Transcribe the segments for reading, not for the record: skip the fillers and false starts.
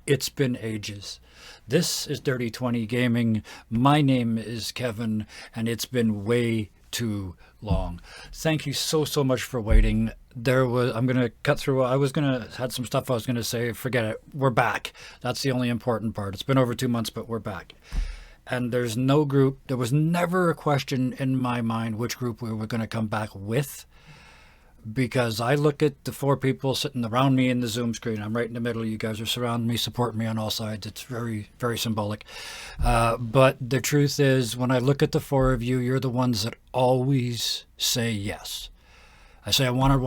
It's been ages. This is Dirty 20 Gaming. My name is Kevin, and it's been way too long. Thank you so much for waiting. I'm going to cut through. I was going to, had some stuff I was going to say. Forget it. We're back. That's the only important part. It's been over 2 months, but we're back. And there was never a question in my mind which group we were going to come back with, because I look at the four people sitting around me in the Zoom screen. I'm right in the middle. You guys are surrounding me, supporting me on all sides. It's very symbolic. But the truth is, when I look at the four of you, you're the ones that always say yes. I say I want to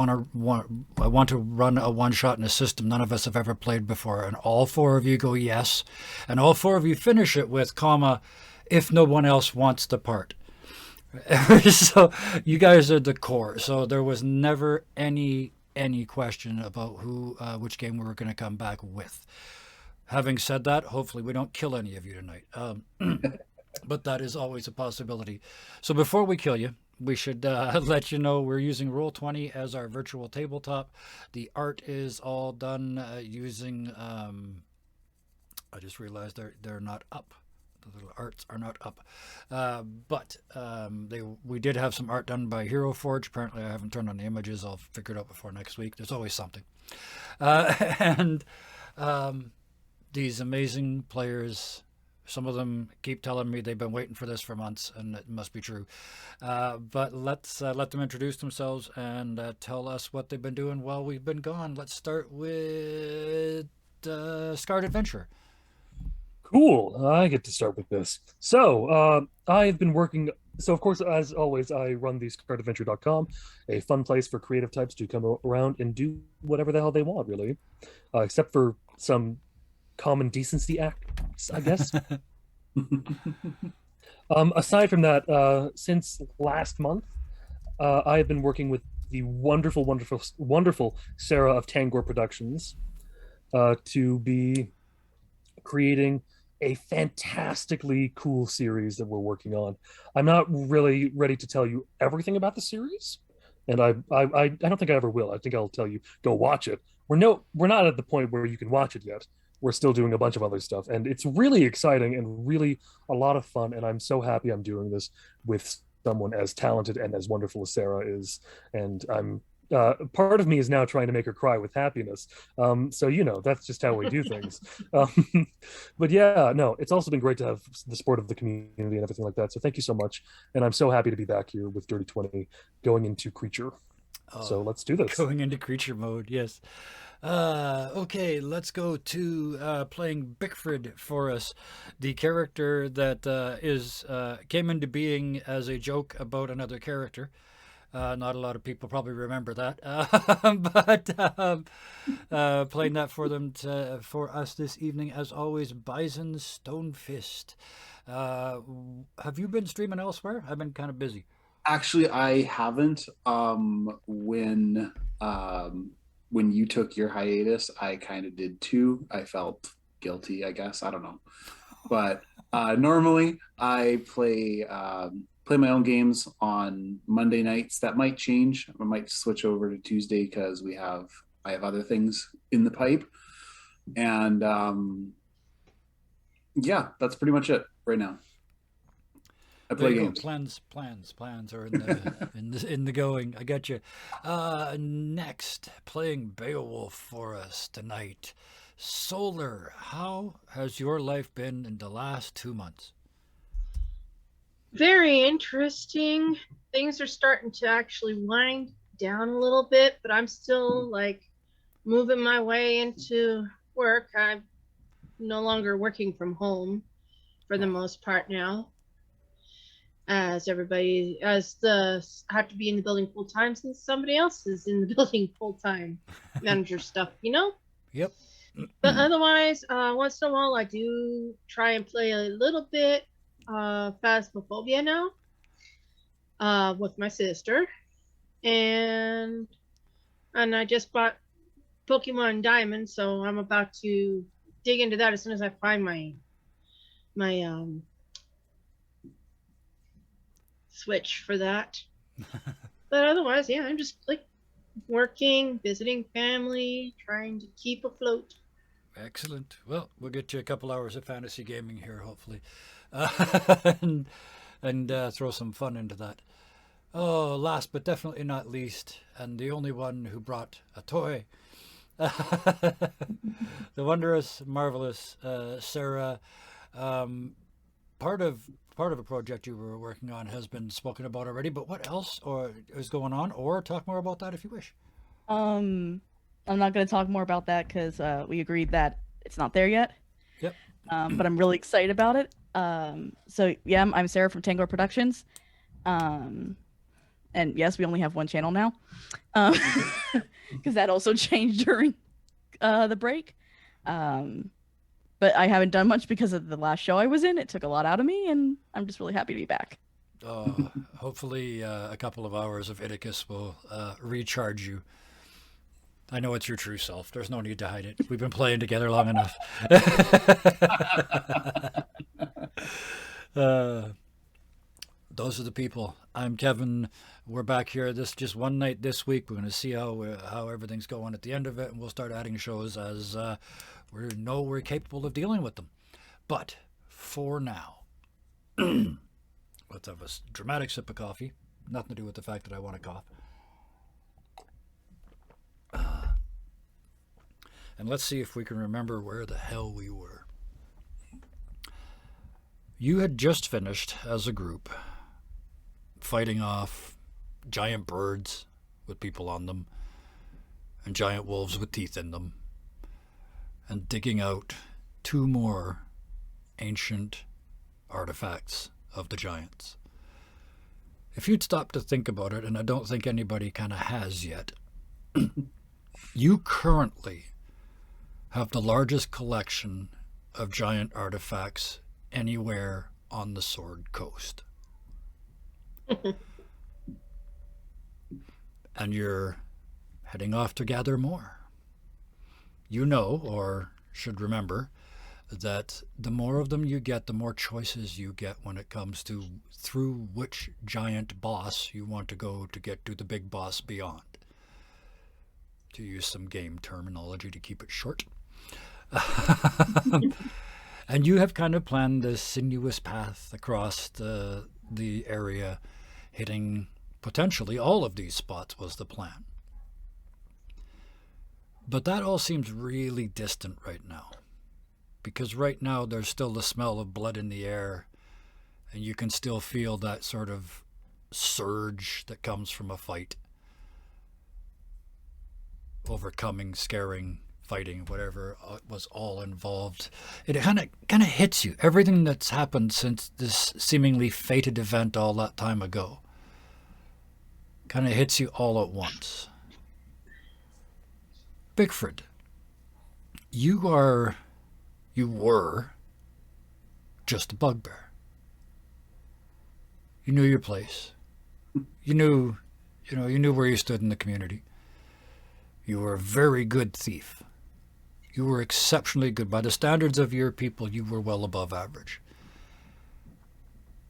run a one shot in a system none of us have ever played before, and all four of you go yes, and all four of you finish it with comma, if no one else wants the part. So you guys are the core. So there was never any question about which game we were going to come back with. Having said that, hopefully we don't kill any of you tonight. But that is always a possibility. So before we kill you, we should let you know we're using Roll20 as our virtual tabletop. The art is all done using. I just realized they're not up. The little arts are not up, but we did have some art done by Hero Forge. Apparently, I haven't turned on the images. I'll figure it out before next week. There's always something, and these amazing players. Some of them keep telling me they've been waiting for this for months, and it must be true. But let's let them introduce themselves and tell us what they've been doing while we've been gone. Let's start with Scarred Adventure. Cool. I get to start with this. I've been working. So, of course, as always, I run the scarredadventure.com, a fun place for creative types to come around and do whatever the hell they want, really, except for some common decency acts, I guess. Aside from that, since last month, I have been working with the wonderful Sarah of Tangor Productions to be creating a fantastically cool series that we're working on. I'm not really ready to tell you everything about the series, and I don't think I ever will. I think I'll tell you go watch it. We're not at the point where you can watch it yet. We're still doing a bunch of other stuff, and it's really exciting and really a lot of fun. And I'm so happy I'm doing this with someone as talented and as wonderful as Sarah is. And I'm part of me is now trying to make her cry with happiness. So that's just how we do things. Um, but yeah, no, it's also been great to have the support of the community and everything like that. So thank you so much, and I'm so happy to be back here with Dirty 20, going into Creature. Oh, So let's do this. going into creature mode, yes. Okay, let's go to playing Bickford for us, the character that is came into being as a joke about another character. Not a lot of people probably remember that, but playing that for us this evening, as always, Bison Stonefist. Have you been streaming elsewhere? I've been kind of busy. Actually, I haven't. When you took your hiatus, I kind of did too. I felt guilty, I guess. I don't know. But normally I play my own games on Monday nights. That might change. I might switch over to Tuesday because I have other things in the pipe. And yeah, that's pretty much it right now. I There play you go. games. Plans are in the in the going. I got you. Next, playing Beowulf for us tonight. Solar, how has your life been in the last 2 months? Very interesting. Things are starting to actually wind down a little bit, but I'm still like moving my way into work. I'm no longer working from home for the most part now, as the I have to be in the building full time since somebody else is in the building full time manager stuff. Yep. But otherwise, once in a while I do try and play a little bit Phasmophobia now with my sister, and I just bought Pokemon Diamond, so I'm about to dig into that as soon as I find my Switch for that. But otherwise, yeah, I'm just like working, visiting family, trying to keep afloat. Excellent. Well, we'll get you a couple hours of fantasy gaming here, hopefully, and, throw some fun into that. Oh, last but definitely not least, and the only one who brought a toy, the wondrous, marvelous Sarah. Part of a project you were working on has been spoken about already. But what else or is going on? Or talk more about that if you wish. I'm not going to talk more about that because we agreed that it's not there yet. Yep. But I'm really excited about it. So yeah, I'm Sarah from Tangor Productions. And yes, we only have one channel now. Because that also changed during the break. But I haven't done much because of the last show I was in. It took a lot out of me, and I'm just really happy to be back. Hopefully a couple of hours of Iticus will recharge you. I know it's your true self. There's no need to hide it. We've been playing together long enough. Those are the people. I'm Kevin. We're back here just one night this week. We're going to see how everything's going at the end of it, and we'll start adding shows as we're capable of dealing with them. But for now, let's have a dramatic sip of coffee. Nothing to do with the fact that I want to cough. And let's see if we can remember where the hell we were. You had just finished, as a group, fighting off giant birds with people on them and giant wolves with teeth in them, and digging out 2 more ancient artifacts of the giants. If you'd stop to think about it, and I don't think anybody kind of has yet, you currently have the largest collection of giant artifacts anywhere on the Sword Coast. And you're heading off to gather more. You know, or should remember, that the more of them you get, the more choices you get when it comes to through which giant boss you want to go to get to the big boss beyond. To use some game terminology to keep it short. And you have kind of planned this sinuous path across the area, hitting potentially all of these spots was the plan. But that all seems really distant right now. Because right now there's still the smell of blood in the air, and you can still feel that sort of surge that comes from a fight. Overcoming, scaring, fighting, whatever was all involved. It kind of hits you. Everything that's happened since this seemingly fated event all that time ago kind of hits you all at once. Bickford, you were just a bugbear. You knew your place. You knew where you stood in the community. You were a very good thief. You were exceptionally good. By the standards of your people, you were well above average.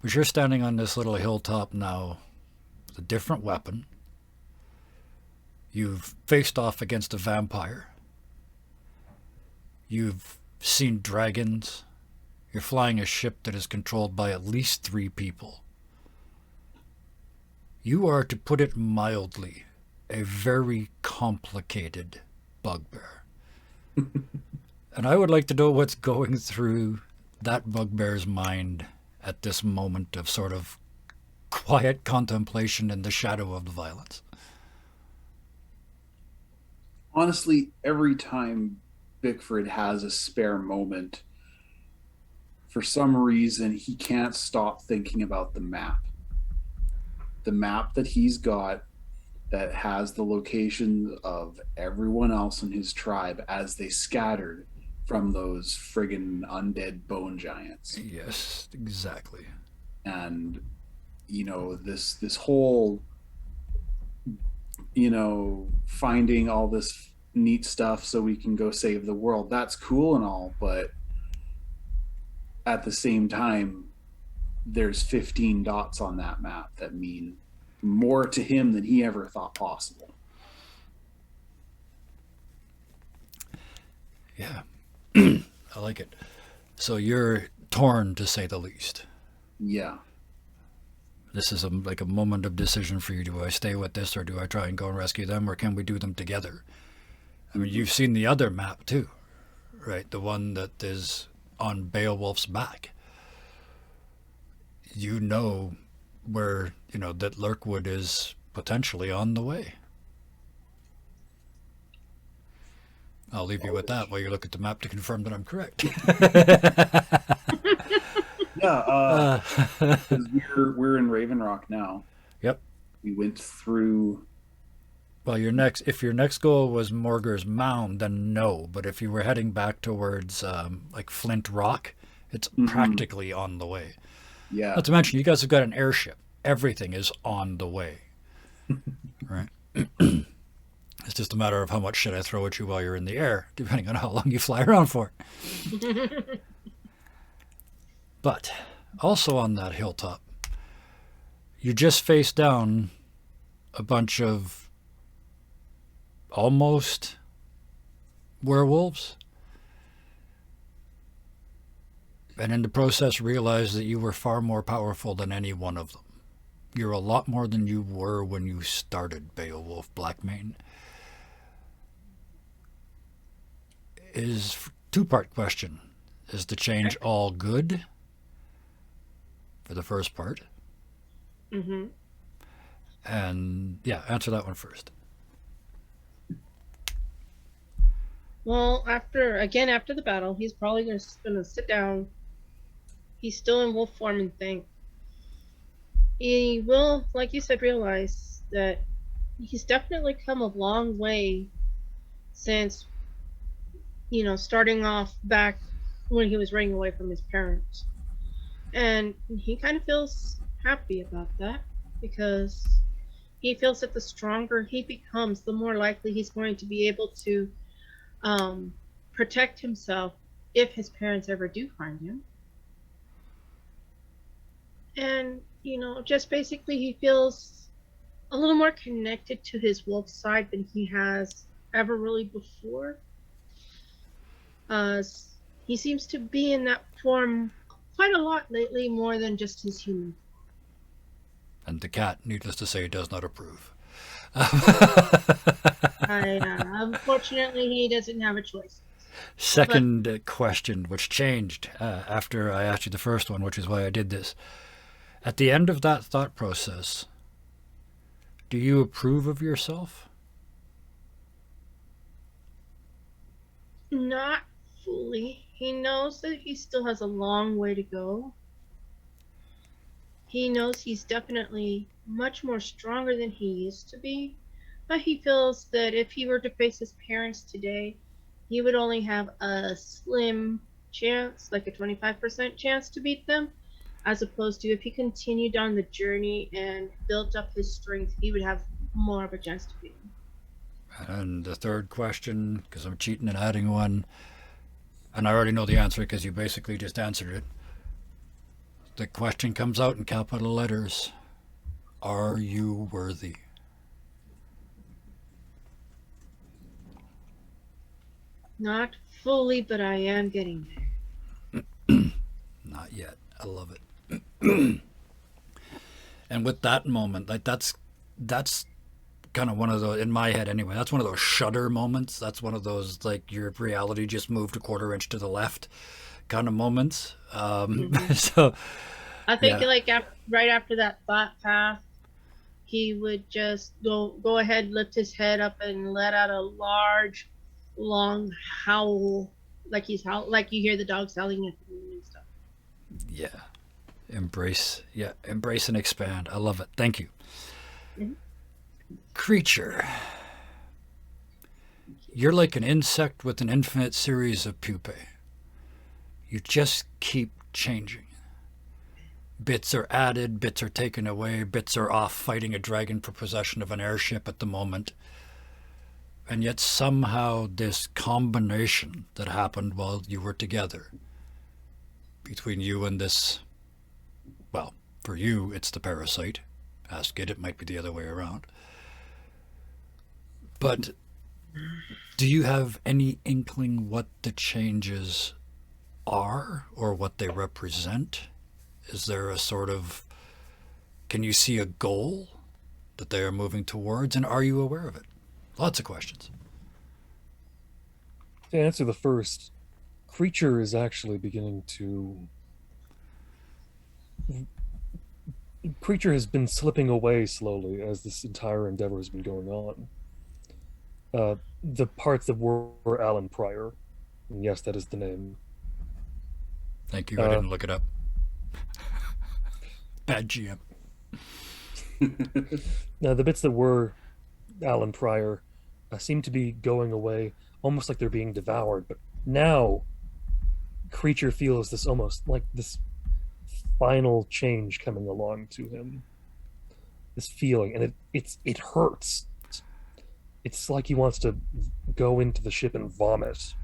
But you're standing on this little hilltop now with a different weapon. You've faced off against a vampire. You've seen dragons. You're flying a ship that is controlled by at least 3 people. You are, to put it mildly, a very complicated bugbear. And I would like to know what's going through that bugbear's mind at this moment of sort of quiet contemplation in the shadow of the violence. Honestly, every time Bickford has a spare moment, for some reason, he can't stop thinking about the map. The map that he's got that has the location of everyone else in his tribe as they scattered from those friggin' undead bone giants. Yes, exactly. And, this whole, finding all this neat stuff so we can go save the world, that's cool and all, but at the same time, there's 15 dots on that map that mean more to him than he ever thought possible. Yeah. I like it. So you're torn, to say the least. Yeah. This is like a moment of decision for you. Do I stay with this, or do I try and go and rescue them, or can we do them together? I mean, you've seen the other map too, right? The one that is on Beowulf's back. You know where, that Lurkwood is potentially on the way. I'll leave you with that while you look at the map to confirm that I'm correct. Yeah, 'cause we're in Raven Rock now. Yep. We went through. Well, if your next goal was Morgar's Mound, then no. But if you were heading back towards like Flint Rock, it's practically on the way. Yeah. Not to mention, you guys have got an airship. Everything is on the way. Right? It's just a matter of how much shit I throw at you while you're in the air, depending on how long you fly around for. But also on that hilltop, you just face down a bunch of almost werewolves. And in the process realize that you were far more powerful than any one of them. You're a lot more than you were when you started Beowulf Blackmane. Is two-part question. Is the change all good? For the first part. Mm-hmm. And yeah, answer that one first. Well, after the battle, he's probably gonna sit down. He's still in wolf form and think. He will, like you said, realize that he's definitely come a long way since, starting off back when he was running away from his parents. And he kind of feels happy about that because he feels that the stronger he becomes, the more likely he's going to be able to protect himself if his parents ever do find him. And, just basically he feels a little more connected to his wolf side than he has ever really before. He seems to be in that form quite a lot lately, more than just his human. And the cat, needless to say, does not approve. Unfortunately, he doesn't have a choice. Second question, which changed after I asked you the first one, which is why I did this. At the end of that thought process, do you approve of yourself? Not fully. He knows that he still has a long way to go. He knows he's definitely much more stronger than he used to be, but he feels that if he were to face his parents today, he would only have a slim chance, like a 25% chance to beat them, as opposed to if he continued on the journey and built up his strength, he would have more of a chance to beat them. And the third question, because I'm cheating and adding one, and I already know the answer because you basically just answered it. The question comes out in capital letters. Are you worthy? Not fully, but I am getting there. Not yet. I love it. And with that moment, like that's kind of one of those, in my head anyway, that's one of those shudder moments. That's one of those, like, your reality just moved a quarter inch to the left kind of moments. So I think yeah. right after that thought path, he would just go ahead, lift his head up, and let out a large, long howl, like like you hear the dogs howling at the moon and stuff. Yeah. Embrace and expand. I love it. Thank you. Mm-hmm. Creature. You're like an insect with an infinite series of pupae. You just keep changing. Bits are added, bits are taken away, bits are off fighting a dragon for possession of an airship at the moment. And yet somehow this combination that happened while you were together, between you and this, well, for you, it's the parasite. Ask it might be the other way around. But Do you have any inkling what the changes are or what they represent? Is there a sort of, can you see a goal that they are moving towards, and are you aware of it? Lots of questions. To answer the first, Creature is actually beginning to. Creature has been slipping away slowly as this entire endeavor has been going on. The parts that were Alan Pryor, and yes, that is the name. Thank you. I didn't look it up. Bad GM. Now, the bits that were Alan Pryor seem to be going away, almost like they're being devoured. But now, Creature feels this almost like this final change coming along to him. This feeling, and it hurts. It's like he wants to go into the ship and vomit,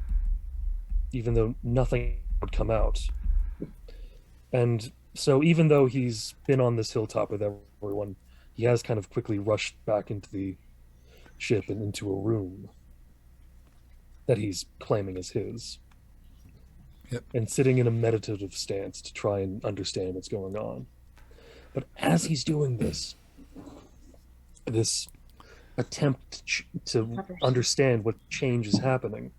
even though nothing would come out. And so, even though he's been on this hilltop with everyone, he has kind of quickly rushed back into the ship and into a room that he's claiming as his. Yep. And sitting in a meditative stance to try and understand what's going on. But as he's doing this attempt to understand what change is happening,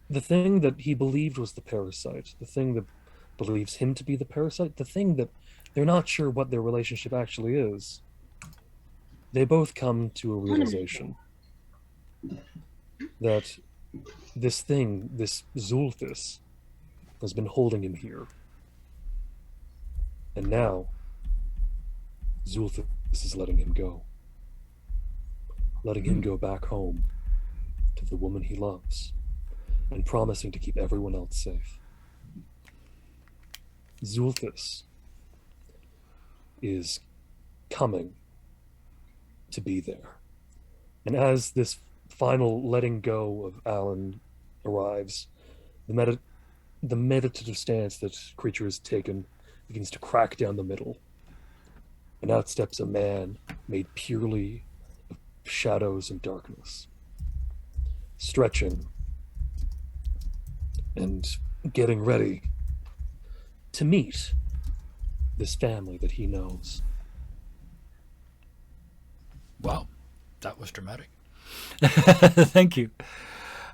the thing that he believed was the parasite, the thing that believes him to be the parasite, the thing that they're not sure what their relationship actually is, they both come to a realization that this thing, this Zulthis, has been holding him here. And now, Zulthis is letting him go. Letting him go back home to the woman he loves, and promising to keep everyone else safe. Zulthis is coming to be there. And as this final letting go of Alan arrives, the meditative stance that Creature has taken begins to crack down the middle. And out steps a man made purely of shadows and darkness, stretching and getting ready to meet this family that he knows. Wow, that was dramatic. Thank you.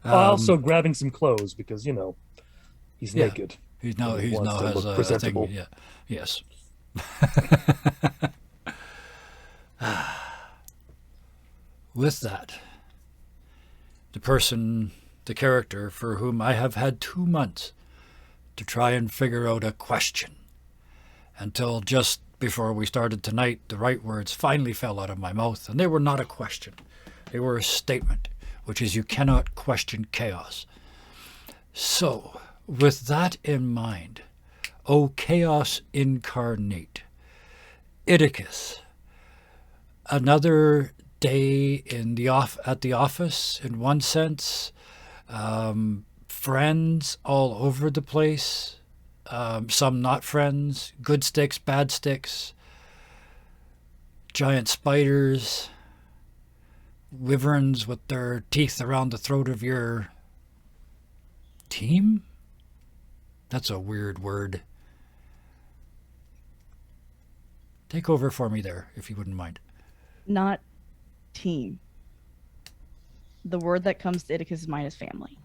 Also grabbing some clothes because, he's Yeah. naked. He now He wants to has look a presentable. thing. Yeah. Yes. With that, the character for whom I have had 2 months to try and figure out a question, until just before we started tonight, the right words finally fell out of my mouth, and they were not a question. They were a statement, which is you cannot question chaos. So, with that in mind, O chaos incarnate, Idicus, another day at the office in one sense, friends all over the place, some not friends, good sticks, bad sticks, giant spiders, wyverns with their teeth around the throat of your team? That's a weird word. Take over for me there, if you wouldn't mind. Not team. The word that comes to Idicus' mind is family.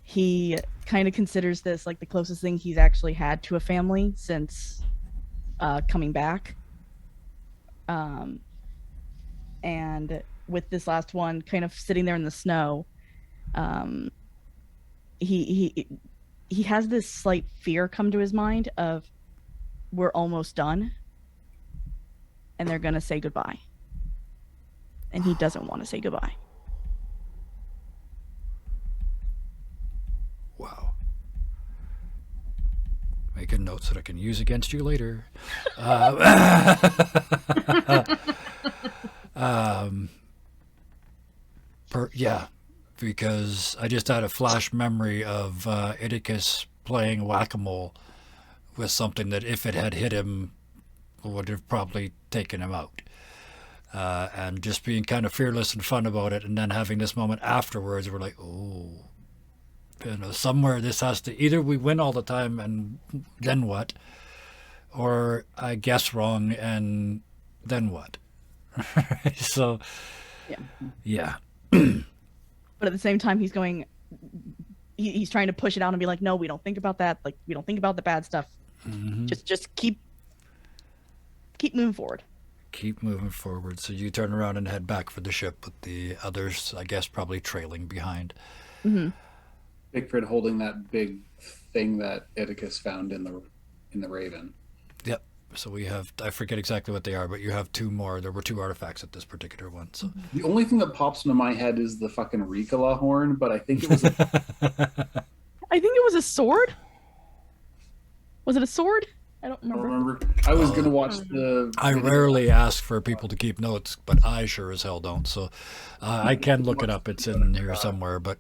He kind of considers this like the closest thing he's actually had to a family since coming back. And with this last one kind of sitting there in the snow, he has this slight fear come to his mind of we're almost done and they're going to say goodbye. And he doesn't want to say goodbye. Wow. Making notes that I can use against you later. Yeah, because I just had a flash memory of Idicus playing whack-a-mole with something that if it had hit him would have probably taken him out. and just being kind of fearless and fun about it, and then having this moment afterwards, we're like, oh, somewhere this has to, either we win all the time and then what, or I guess wrong and then what. So yeah. But at the same time, he's going. He's trying to push it out and be like, no, we don't think about that. Like, we don't think about the bad stuff. Mm-hmm. Just keep moving forward. Keep moving forward. So you turn around and head back for the ship, with the others, I guess, probably trailing behind. Mm-hmm. Pickford holding that big thing that Oedicus found in the Raven. Yep. So we have, I forget exactly what they are, but you have two more. There were two artifacts at this particular one. So The only thing that pops into my head is the fucking Ricola horn, but I think it was I think it was a sword. Was it a sword? I don't I don't remember. remember. I was gonna watch the. I video. rarely ask for people to keep notes, but I sure as hell don't. So I can look it up. It's in here somewhere, but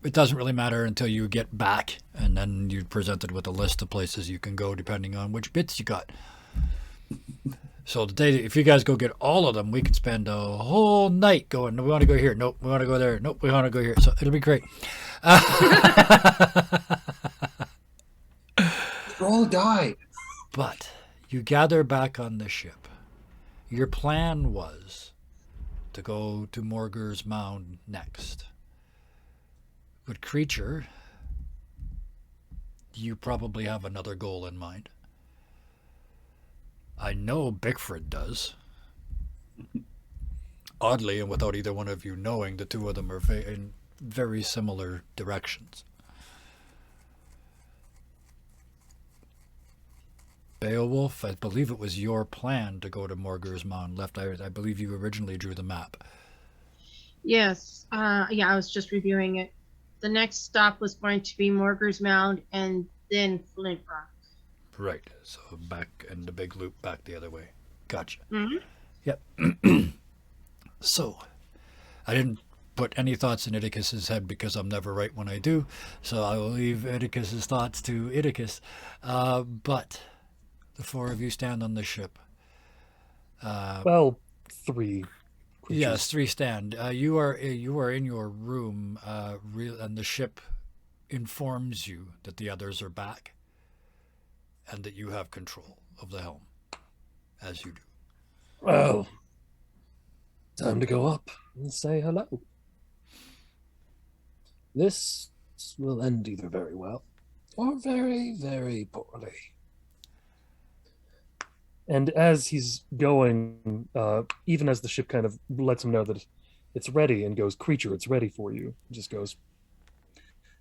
it doesn't really matter until you get back, and then you're presented with a list of places you can go depending on which bits you got. So today, if you guys go get all of them, we can spend a whole night going, we want to go here. Nope, we want to go there. Nope, we want to go here. So it'll be great. They all died. But you gather back on the ship. Your plan was to go to Morger's Mound next. But Creature, you probably have another goal in mind. I know Bickford does. Oddly, and without either one of you knowing, the two of them are in very similar directions. Beowulf, I believe it was your plan to go to Morger's Mound left. I believe you originally drew the map. Yes. Yeah, I was just reviewing it. The next stop was going to be Morger's Mound and then Flint Rock. Right. So back in the big loop back the other way. Gotcha. Mm-hmm. Yep. So I didn't put any thoughts in Oedicus's head because I'm never right when I do. So I will leave Oedicus's thoughts to Oedicus. But the four of you stand on the ship. Well, three. Creatures. Yes, three stand. You are in your room, and the ship informs you that the others are back, and that you have control of the helm, as you do. Well, time to go up and say hello. This will end either very well or very, very poorly. And as he's going, even as the ship kind of lets him know that it's ready and goes, "Creature, it's ready for you," he just goes,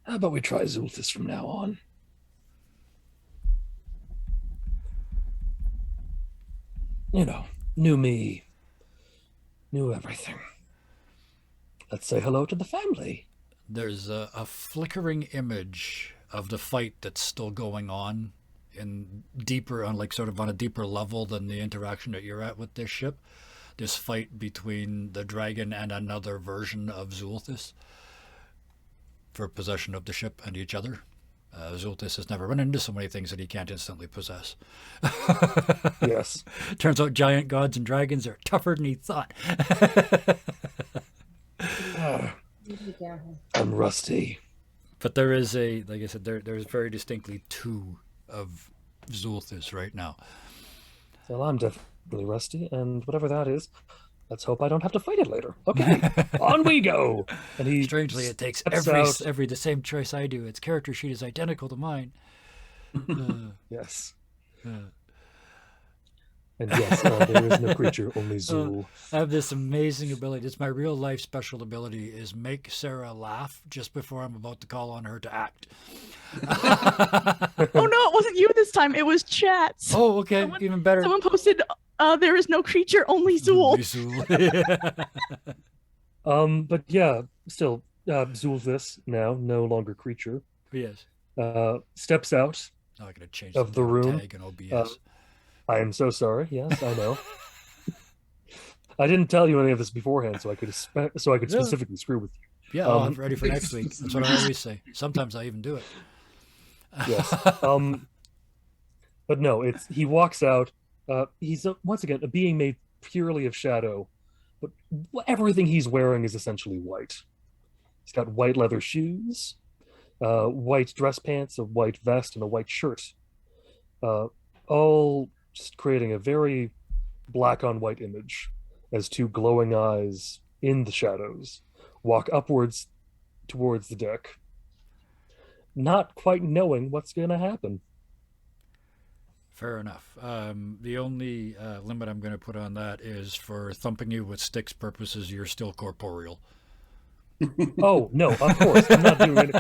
"How about we try Zulthis from now on?" You know, new me, new everything. Let's say hello to the family. There's a flickering image of the fight that's still going on in deeper, on like sort of on a deeper level than the interaction that you're at with this ship. This fight between the dragon and another version of Zulthis for possession of the ship and each other. Zulthis has never run into so many things that he can't instantly possess. Yes. Turns out giant gods and dragons are tougher than he thought. I'm rusty. But there is like I said, there's very distinctly two of Zulthis right now. Well, I'm definitely rusty, and whatever that is, let's hope I don't have to fight it later. Okay, on we go. And he Strangely, it takes steps every out. the same choice I do. Its character sheet is identical to mine. Yes. Uh, And yes, there is no creature, only Zul. I have this amazing ability. It's my real life special ability, is make Sarah laugh just before I'm about to call on her to act. Oh no, it wasn't you this time. It was chats. Oh, okay, even better. Someone posted, "There is no creature, only Zool." But yeah, still, Zulthis now, no longer creature, Yes. steps out. Now I gotta change Of the room, tag and OBS. I am so sorry. Yes, I know. I didn't tell you any of this beforehand, so I could specifically screw with you. Yeah, I'll have it ready for next week. That's what I always say. Sometimes I even do it. Yes. But no, he walks out. He's once again a being made purely of shadow, but everything he's wearing is essentially white. He's got white leather shoes, white dress pants, a white vest, and a white shirt, all just creating a very black on white image as two glowing eyes in the shadows walk upwards towards the deck, not quite knowing what's going to happen. Fair enough. The only limit I'm going to put on that is for thumping you with sticks purposes, you're still corporeal. Oh no, of course I'm not doing it.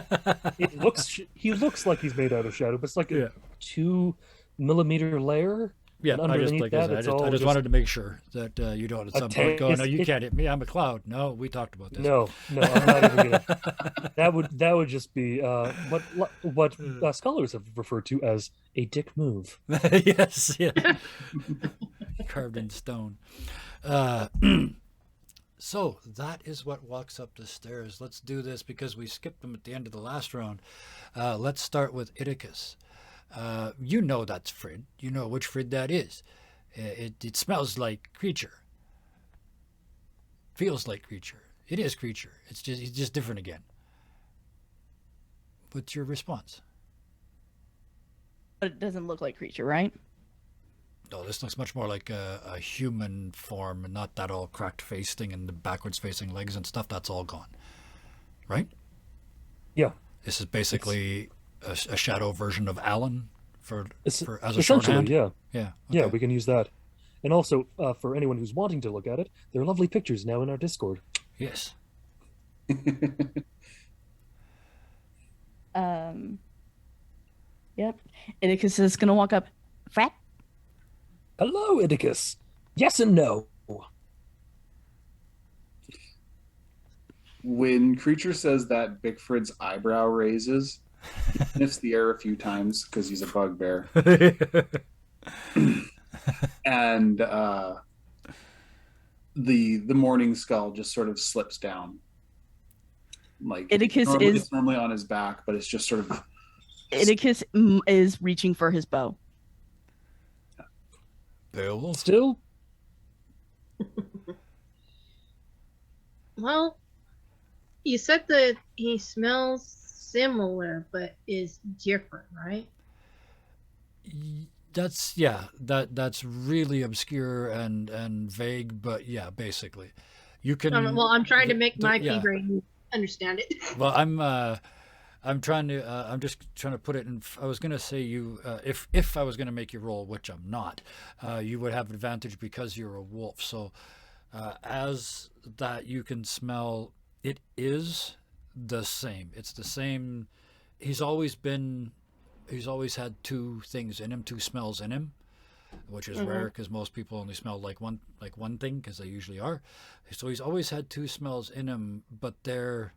He looks like he's made out of shadow, but it's like a 2 millimeter layer. Yeah, and underneath I just wanted to make sure that you don't at some point go, no, you can't hit me. I'm a cloud. No, we talked about this. No, I'm not even gonna. That would just be what scholars have referred to as a dick move. Yes, yeah. Carved in stone. So that is what walks up the stairs. Let's do this because we skipped them at the end of the last round. Let's start with Iticus. You know that's Frid. You know which Frid that is. It smells like creature. Feels like creature. It is creature. It's just different again. What's your response? But it doesn't look like creature, right? No, this looks much more like a human form, and not that all cracked face thing and the backwards facing legs and stuff. That's all gone, right? Yeah. This is basically a shadow version of Alan for as a essentially, shorthand. yeah, okay. Yeah. We can use that, and also for anyone who's wanting to look at it, there are lovely pictures now in our Discord. Yes. Yep. Iticus is gonna walk up. Frat. Hello, Iticus. Yes and no. When Creature says that, Bickford's eyebrow raises. He sniffs the air a few times because he's a bugbear. And the morning skull just sort of slips down. Like it's normally on his back, but it's just sort of. Iticus is reaching for his bow. Beowulf? Still? Well, you said that he smells similar, but is different, right? That's that's really obscure and vague, but yeah, basically, you can. Well, I'm trying to make my pea brain understand it. Well, I'm just trying to put it in. I was going to say if I was going to make you roll, which I'm not, you would have advantage because you're a wolf. So, as that you can smell, it is the same. It's the same. He's always had two things in him, two smells in him, which is rare because most people only smell like one thing because they usually are. So he's always had two smells in him, but I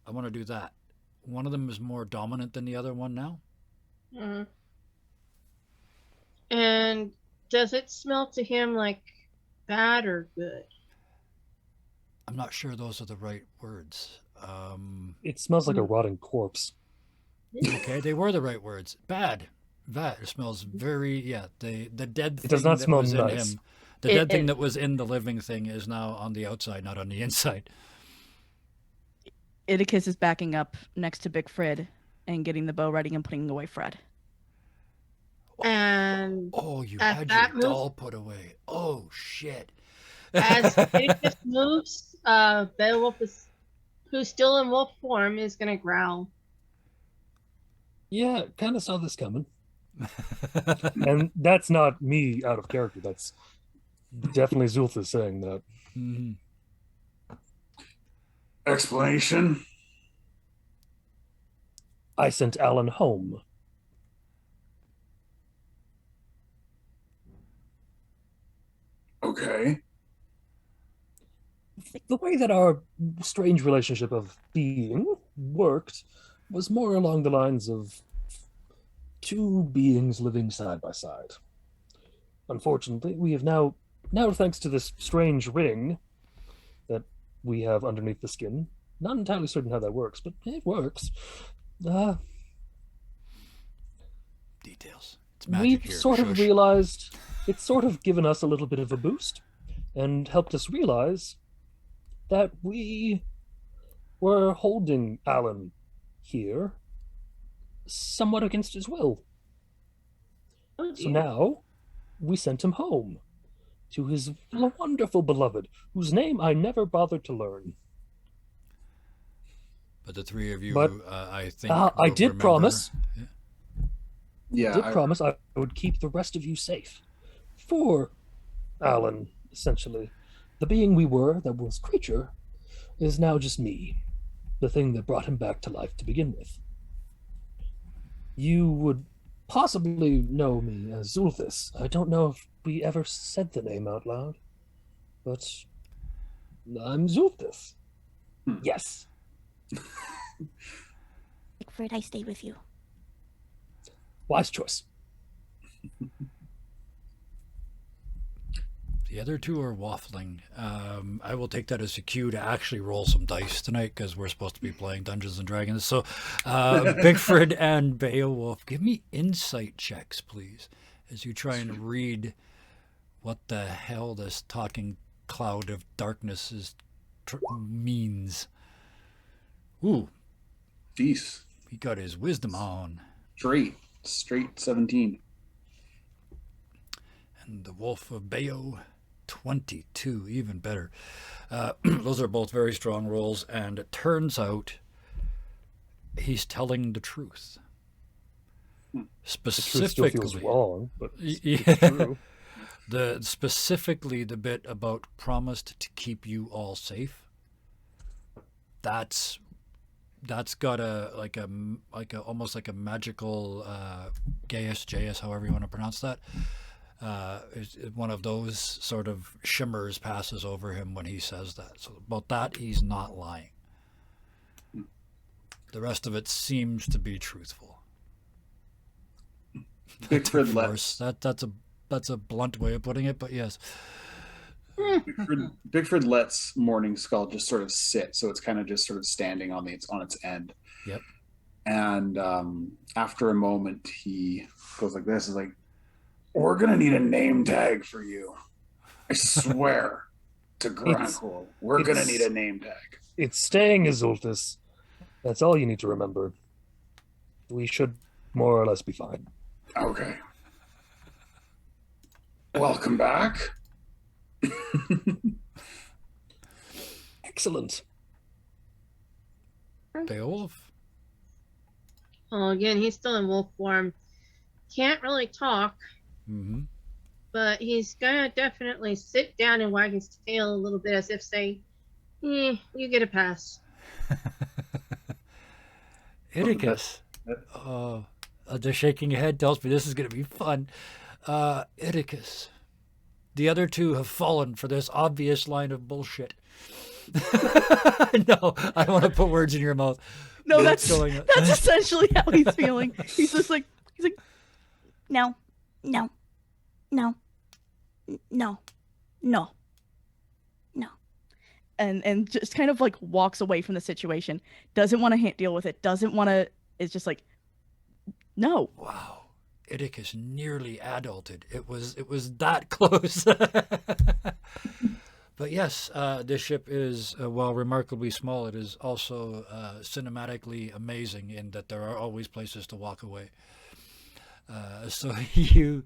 want to do that. One of them is more dominant than the other one now. Mm-hmm. And does it smell to him like bad or good? I'm not sure those are the right words. It smells like a rotting corpse. Okay, they were the right words. Bad. It smells very the dead thing does not that smell was nice. in him. The dead thing that was in the living thing is now on the outside, not on the inside. Iticus is backing up next to Big Fred and getting the bow ready and putting away Fred. And you had your doll put away. Oh shit! As Iticus moves, Beowulf who's still in wolf form, is gonna growl. Yeah, kind of saw this coming. And that's not me out of character. That's definitely Zultha saying that. Mm-hmm. Explanation. I sent Alan home. Okay. The way that our strange relationship of being worked was more along the lines of two beings living side by side. Unfortunately, we have now thanks to this strange ring that we have underneath the skin, not entirely certain how that works, but it works. Details. It's magic We've here. sort of realized it's sort of given us a little bit of a boost, and helped us realize that we were holding Alan here somewhat against his will. Oh, So dear. now we sent him home to his wonderful beloved, whose name I never bothered to learn. But the three of you, But, I think, I will did remember- promise. Yeah, Did promise I would keep the rest of you safe. For Alan, essentially. The being we were, that was creature, is now just me. The thing that brought him back to life to begin with. You would possibly know me as Zulthis. I don't know if we ever said the name out loud, but I'm Zulthis. Hmm. Yes. Siegfried, I stay with you. Wise choice. The other two are waffling. I will take that as a cue to actually roll some dice tonight because we're supposed to be playing Dungeons and Dragons. So, Bigford and Beowulf, give me insight checks, please, as you try and read what the hell this talking cloud of darkness means. Ooh, Jeez. he got his wisdom on. Straight 17. And the Wolf of Bayo, 22, even better. Those are both very strong rolls, and it turns out he's telling the truth. The truth still Specifically, feels wrong, but Yeah. it's true. Specifically the bit about promised to keep you all safe. That's got a almost like a magical Gaius, however you want to pronounce that. Is one of those sort of shimmers passes over him when he says that. So about that, he's not lying. The rest of it seems to be truthful. Bigford Of course, that's a blunt way of putting it, but yes. Bigford lets Morning Skull just sort of sit, so it's kind of just sort of standing on its end. Yep. And after a moment, he goes like this: "Is like, we're gonna need a name tag for you. I swear to Grankle, we're gonna it's- need a name tag." It's staying as Zultus. That's all you need to remember. We should more or less be fine. Okay. Welcome back. Excellent. Beowulf? Well, again, he's still in wolf form. Can't really talk, Mm-hmm. but he's gonna definitely sit down and wag his tail a little bit as if saying, you get a pass. Idicus. The shaking head tells me this is going to be fun. Idicus. The other two have fallen for this obvious line of bullshit. No, I don't want to put words in your mouth. No, What's that's going on? that's essentially how he's feeling. He's just like No, no, no, no, no. and just kind of like walks away from the situation. Doesn't want to deal with it. Doesn't want to. It's just like no. Wow. Idicus nearly adulted. It was that close. But yes, this ship is, while remarkably small, it is also cinematically amazing in that there are always places to walk away. So you...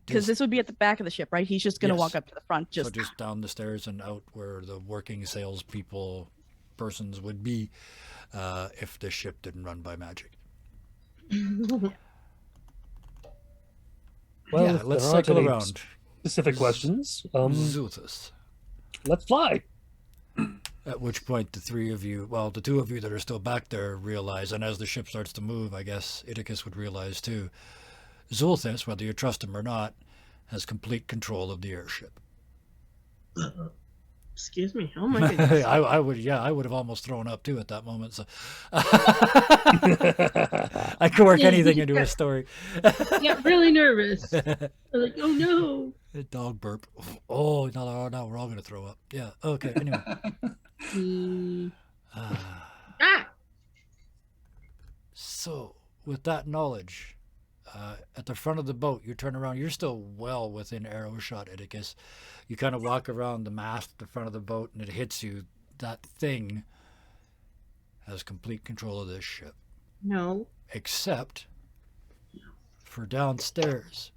Because this would be at the back of the ship, right? He's just going to Yes. walk up to the front. So just down the stairs and out where the working persons would be if the ship didn't run by magic. Well, yeah, if let's there aren't cycle any around. Specific questions. Zulthus. Let's fly. At which point the two of you that are still back there realize, and as the ship starts to move, I guess Idicus would realize too, Zulthus, whether you trust him or not, has complete control of the airship. Excuse me. Oh my goodness. I would have almost thrown up too at that moment. So I could work Yeah, anything you into a got- story. Got really nervous. I'm like, oh no. A dog burp. Oh no, we're all gonna throw up. Yeah. Okay. Anyway. Ah! So with that knowledge, At the front of the boat, you turn around. You're still well within arrow shot, Iticus. You kind of walk around the mast at the front of the boat, and it hits you. That thing has complete control of this ship. No. Except for downstairs.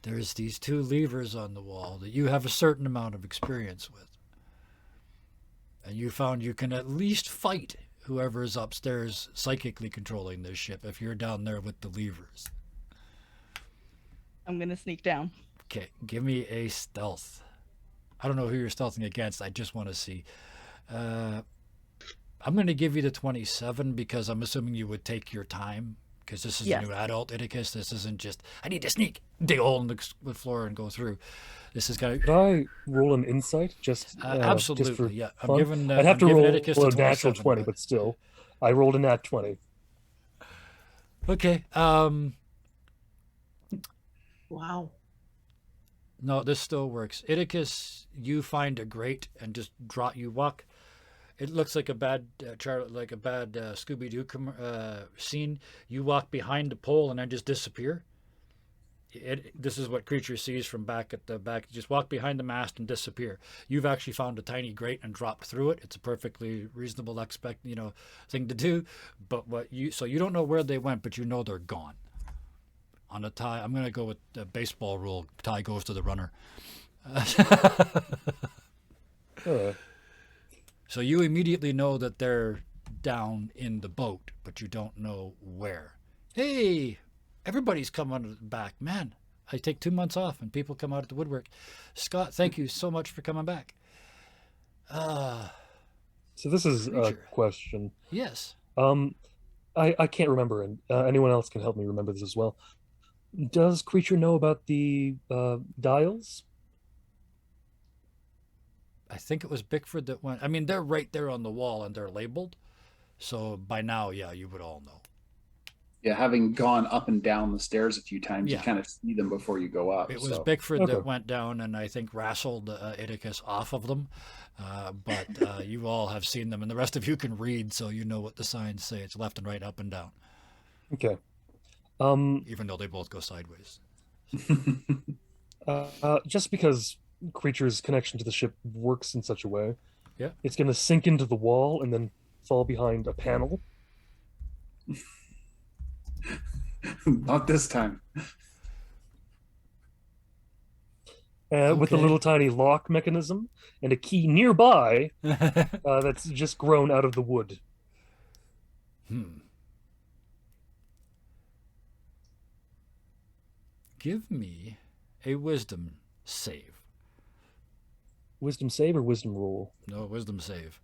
There's these 2 levers on the wall that you have a certain amount of experience with. And you found you can at least fight whoever is upstairs psychically controlling this ship if you're down there with the levers. I'm gonna sneak down. Okay, give me a stealth. I don't know who you're stealthing against. I just want to see. I'm going to give you the 27 because I'm assuming you would take your time because this is Yes. a new adult Iticus. This isn't just, I need to sneak, dig a hole in the floor and go through. This is kind Could I roll an insight? Just absolutely, just for yeah. I'm fun? giving, I'd have I'm to giving roll Iticus a the natural 27, 20, but still, I rolled a nat 20. Okay. Wow. No, this still works. Iticus, you find a grate and just you walk. It looks like a bad Scooby-Doo scene. You walk behind the pole and then just disappear. This is what Creature sees from back at the back. Just walk behind the mast and disappear. You've actually found a tiny grate and dropped through it. It's a perfectly reasonable thing to do. But so you don't know where they went, but you know they're gone. On a tie, I'm going to go with the baseball rule. Tie goes to the runner. So you immediately know that they're down in the boat, but you don't know where. Hey, everybody's coming back. Man, I take 2 months off and people come out at the woodwork. Scott, thank you so much for coming back. So this is a Creature. question. Yes. I can't remember, and anyone else can help me remember this as well. Does Creature know about the dials? I think it was Bickford that went. I mean, they're right there on the wall and they're labeled. So by now, yeah, you would all know. Yeah, having gone up and down the stairs a few times, Yeah. you kind of see them before you go up. It was so. Bickford Okay. that went down and I think wrestled Iticus off of them. But you all have seen them, and the rest of you can read, so you know what the signs say. It's left and right, up and down, Okay. even though they both go sideways. Just because Creature's connection to the ship works in such a way, Yeah. it's going to sink into the wall and then fall behind a panel. Not this time. With a Okay. little tiny lock mechanism and a key nearby that's just grown out of the wood. Give me a wisdom save. Wisdom save or wisdom roll? No, wisdom save.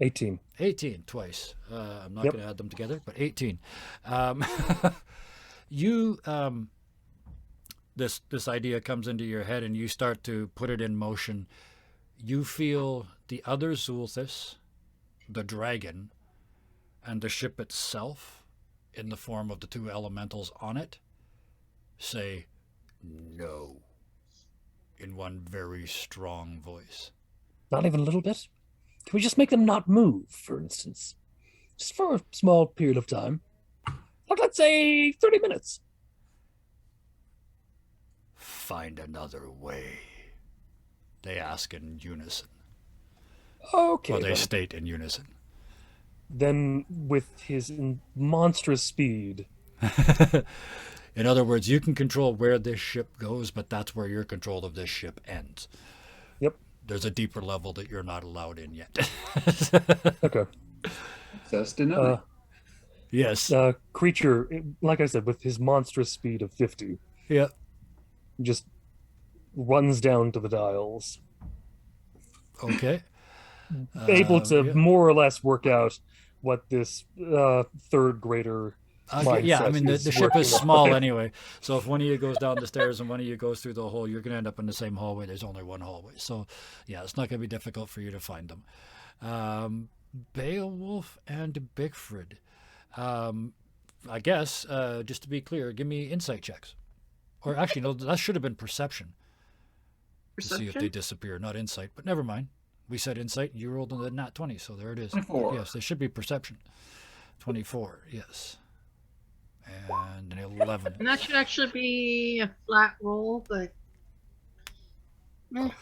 18. 18 twice. I'm not Yep. going to add them together, but 18. You this idea comes into your head and you start to put it in motion. You feel the other Zulthis, the dragon, and the ship itself, in the form of the 2 elementals on it, say no in one very strong voice. Not even a little bit? Can we just make them not move, for instance? Just for a small period of time. Like, let's say 30 minutes. Find another way, they ask in unison. Okay. Or they then. state in unison. Then, with his monstrous speed, In other words, you can control where this ship goes, but that's where your control of this ship ends. Yep. There's a deeper level that you're not allowed in yet. okay. Access denied. Yes. Creature, like I said, with his monstrous speed of 50, Yeah. just runs down to the dials, Okay. able to yeah. more or less work out what this third grader. Yeah, I mindset mean, the is ship working is on. small anyway. So if one of you goes down the stairs and one of you goes through the hole, you're going to end up in the same hallway. There's only one hallway. So, yeah, it's not going to be difficult for you to find them. Beowulf and Bickford. I guess, just to be clear, give me insight checks. Or actually, no, that should have been perception. To see if they Perception? disappear, not insight. But never mind. We said insight. You rolled a nat 20, so there it is. 24. Yes, they should be perception. 24, yes. And an 11. And that should actually be a flat roll, but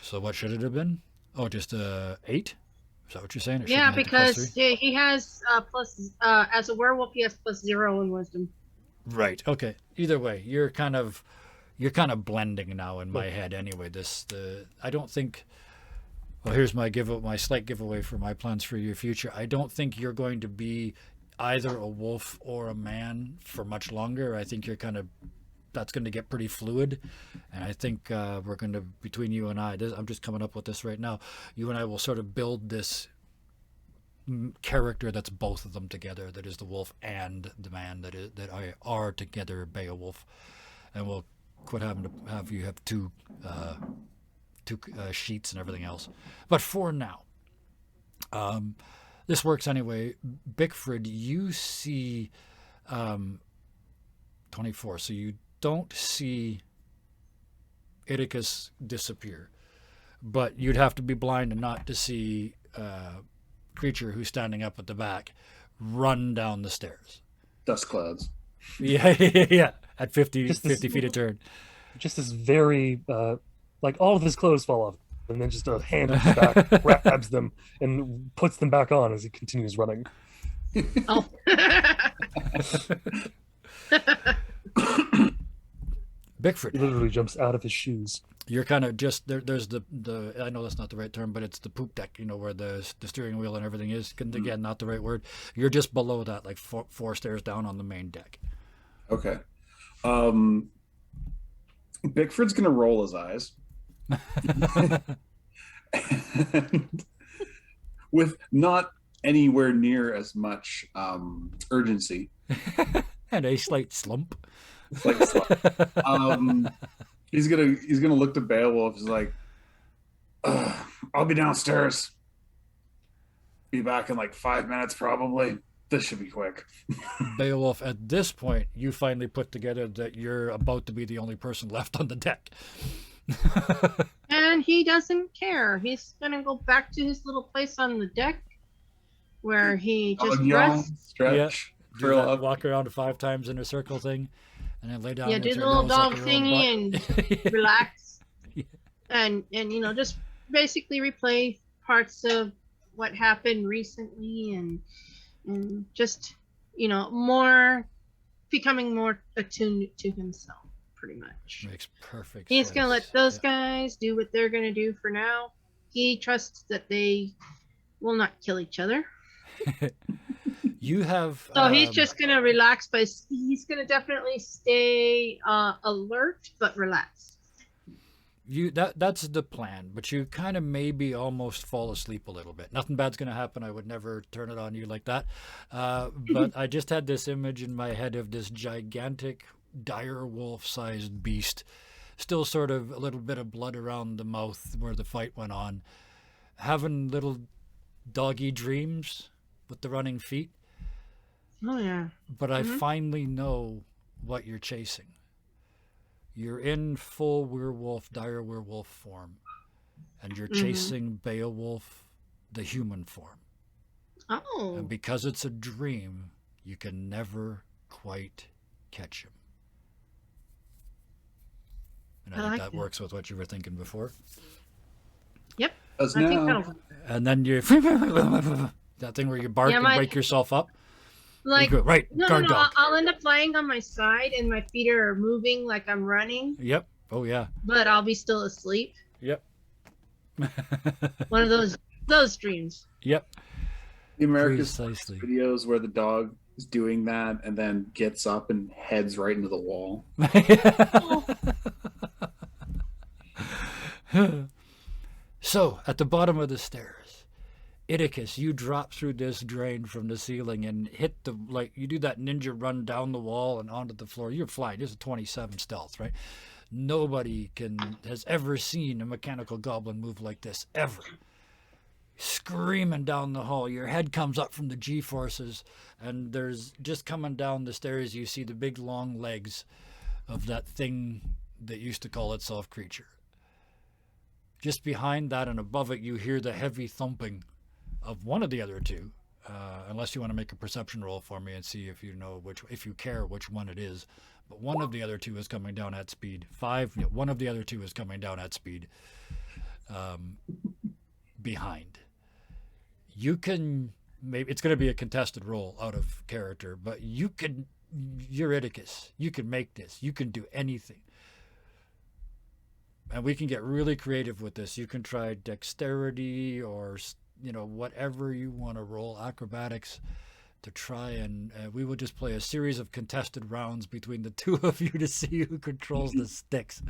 So what should it have been? Oh, just 8? Is that what you're saying? It yeah, shouldn't have the plus because 3? he has plus as a werewolf he has +0 in wisdom. Right. Okay. Either way, you're kind of blending now in my head anyway. I don't think. Well, here's my slight giveaway for my plans for your future. I don't think you're going to be either a wolf or a man for much longer. I think that's going to get pretty fluid, and I think we're going to, between you and I'm just coming up with this right now. You and I will sort of build this character that's both of them together. That is the wolf and the man that are together Beowulf, and we'll quit having to have you have two sheets and everything else. But for now, this works anyway. Bickford, you see 24, so you don't see Iticus disappear, but you'd have to be blind and not to see creature who's standing up at the back run down the stairs. Dust clouds. Yeah, at 50 feet a turn. Just this very like all of his clothes fall off, and then just a hand on his back grabs them and puts them back on as he continues running. Oh. Bickford, He literally jumps out of his shoes. you're kind of just there's the I know that's not the right term, but it's the poop deck, where the steering wheel and everything is. Again, not the right word. You're just below that, like four stairs down on the main deck. Okay. Bickford's gonna roll his eyes. And with not anywhere near as much urgency. And a slight slump. He's gonna look to Beowulf. He's like, I'll be downstairs. Be back in like 5 minutes probably. This should be quick. Beowulf, at this point, you finally put together that you're about to be the only person left on the deck. And he doesn't care. He's gonna go back to his little place on the deck where he just rests. Stretch. Do Curl that up. walk around 5 times in a circle thing, and then lay down. Yeah, against do the your little nose dog like your own thingy butt. and relax. Yeah. And just basically replay parts of what happened recently and just more becoming more attuned to himself, pretty much. Makes perfect He's sense. gonna let those guys do what they're gonna do for now. He trusts that they will not kill each other. You have. So he's just gonna relax, but he's gonna definitely stay alert but relaxed. That's the plan, but you kind of maybe almost fall asleep a little bit. Nothing bad's gonna happen. I would never turn it on you like that. But I just had this image in my head of this gigantic dire wolf-sized beast, still sort of a little bit of blood around the mouth where the fight went on, having little doggy dreams with the running feet. Oh yeah. But I finally know what you're chasing. You're in full dire werewolf form, and you're chasing Beowulf, the human form. Oh. And because it's a dream, you can never quite catch him. And I think like that that. works with what you were thinking before. Yep. As I think now, that'll And then you that thing where you bark and wake yourself up. like You go, right, no, guard dog. I'll end up lying on my side and my feet are moving like I'm running, Yep. Oh yeah. but I'll be still asleep. Yep. One of those dreams. Yep. the America's Precisely. videos where the dog is doing that and then gets up and heads right into the wall. So, at the bottom of the stairs, Iticus, you drop through this drain from the ceiling and hit you do that ninja run down the wall and onto the floor. You're flying. This is a 27 stealth, right? Nobody has ever seen a mechanical goblin move like this, ever. Screaming down the hall. Your head comes up from the G-forces, and there's just coming down the stairs, you see the big long legs of that thing that used to call itself creature. Just behind that and above it, you hear the heavy thumping of one of the other two, unless you want to make a perception roll for me and see if you know if you care which one it is. But one of the other two is coming down at speed. 5. One of the other two is coming down at speed. Behind. You can maybe it's going to be a contested roll out of character, but you're Iticus. You can make this. You can do anything. And we can get really creative with this. You can try dexterity or, whatever you want to roll, acrobatics, to try and we will just play a series of contested rounds between the two of you to see who controls the sticks.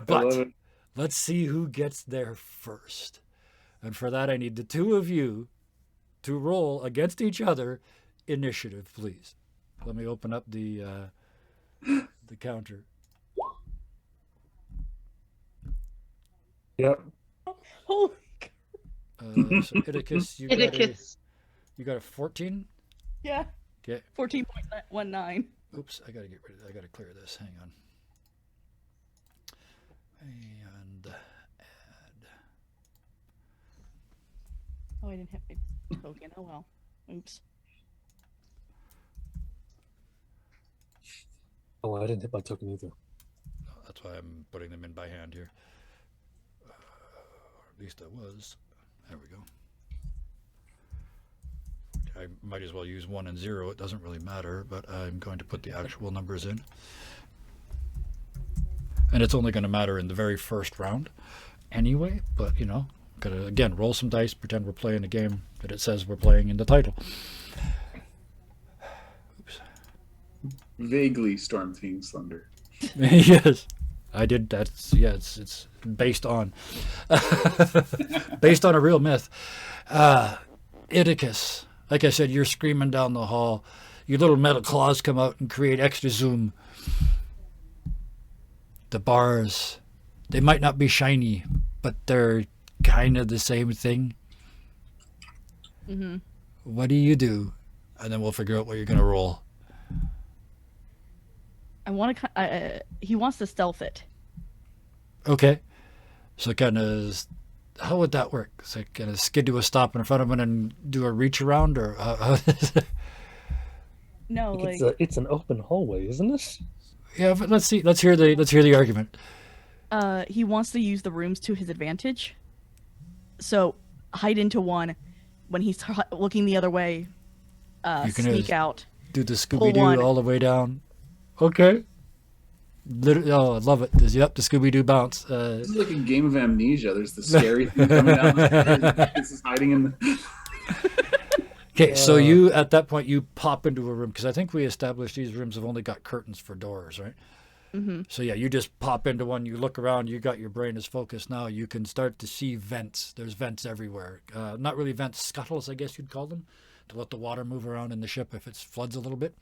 But let's see who gets there first. And for that, I need the two of you to roll against each other initiative, please. Let me open up the counter. Yep. Holy So Iticus, you got a 14? yeah. Okay. 14.19. Oops, I gotta clear this. Hang on. And add. Oh, I didn't have my token. Oh well. Oops. Oh, I didn't hit my token either. That's why I'm putting them in by hand here. Or at least I was. There we go. I might as well use 1 and 0. It doesn't really matter, but I'm going to put the actual numbers in. And it's only going to matter in the very first round anyway, but gotta again roll some dice, pretend we're playing a game that it says we're playing in the title. Oops. Vaguely Storm King's Thunder. Yes, I did. It's based on based on a real myth. Iticus, like I said, you're screaming down the hall. Your little metal claws come out and create extra zoom. The bars, they might not be shiny, but they're kind of the same thing. Mm-hmm. What do you do? And then we'll figure out what you're going to roll. I want to. He wants to stealth it. Okay. So kind of, how would that work? So kind of skid to a stop in front of him and do a reach around, or how No, like It's an open hallway, isn't it? Yeah, but let's see. Let's hear the argument. he wants to use the rooms to his advantage. So hide into one. When he's looking the other way, You can sneak out. Do the Pull Scooby-Doo one. all the way down. Okay. Oh, I love it. Yep, the Scooby-Doo bounce. This is like a game of amnesia. There's the scary thing coming down the stairs. This is hiding in the... Okay, so you, at that point, you pop into a room, because I think we established these rooms have only got curtains for doors, right? Mm-hmm. So yeah, you just pop into one, you look around, you got your brain is focused now, you can start to see vents. There's vents everywhere. Not really vents, scuttles, I guess you'd call them, to let the water move around in the ship if it floods a little bit.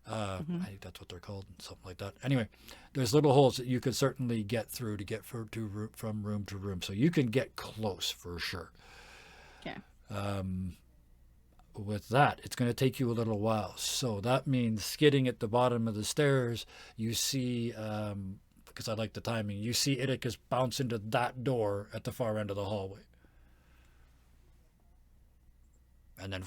I think that's what they're called, something like that. Anyway, there's little holes that you could certainly get through to get from room to room. So you can get close for sure. Okay. With that, it's going to take you a little while. So that means skidding at the bottom of the stairs, you see, because I like the timing, you see Iticus bounce into that door at the far end of the hallway. And then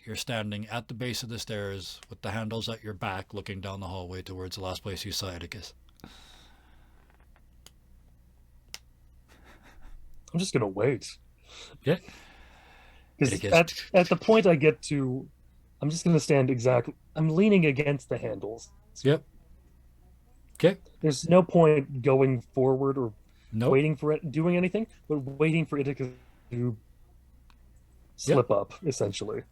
you're standing at the base of the stairs with the handles at your back, looking down the hallway towards the last place you saw Iticus. I'm just gonna wait. Okay. Because Iticus. at the point I get to, I'm just gonna stand exactly. I'm leaning against the handles. Yep. Okay. There's no point going forward or Nope. waiting for it, doing anything, but waiting for it to slip up, essentially.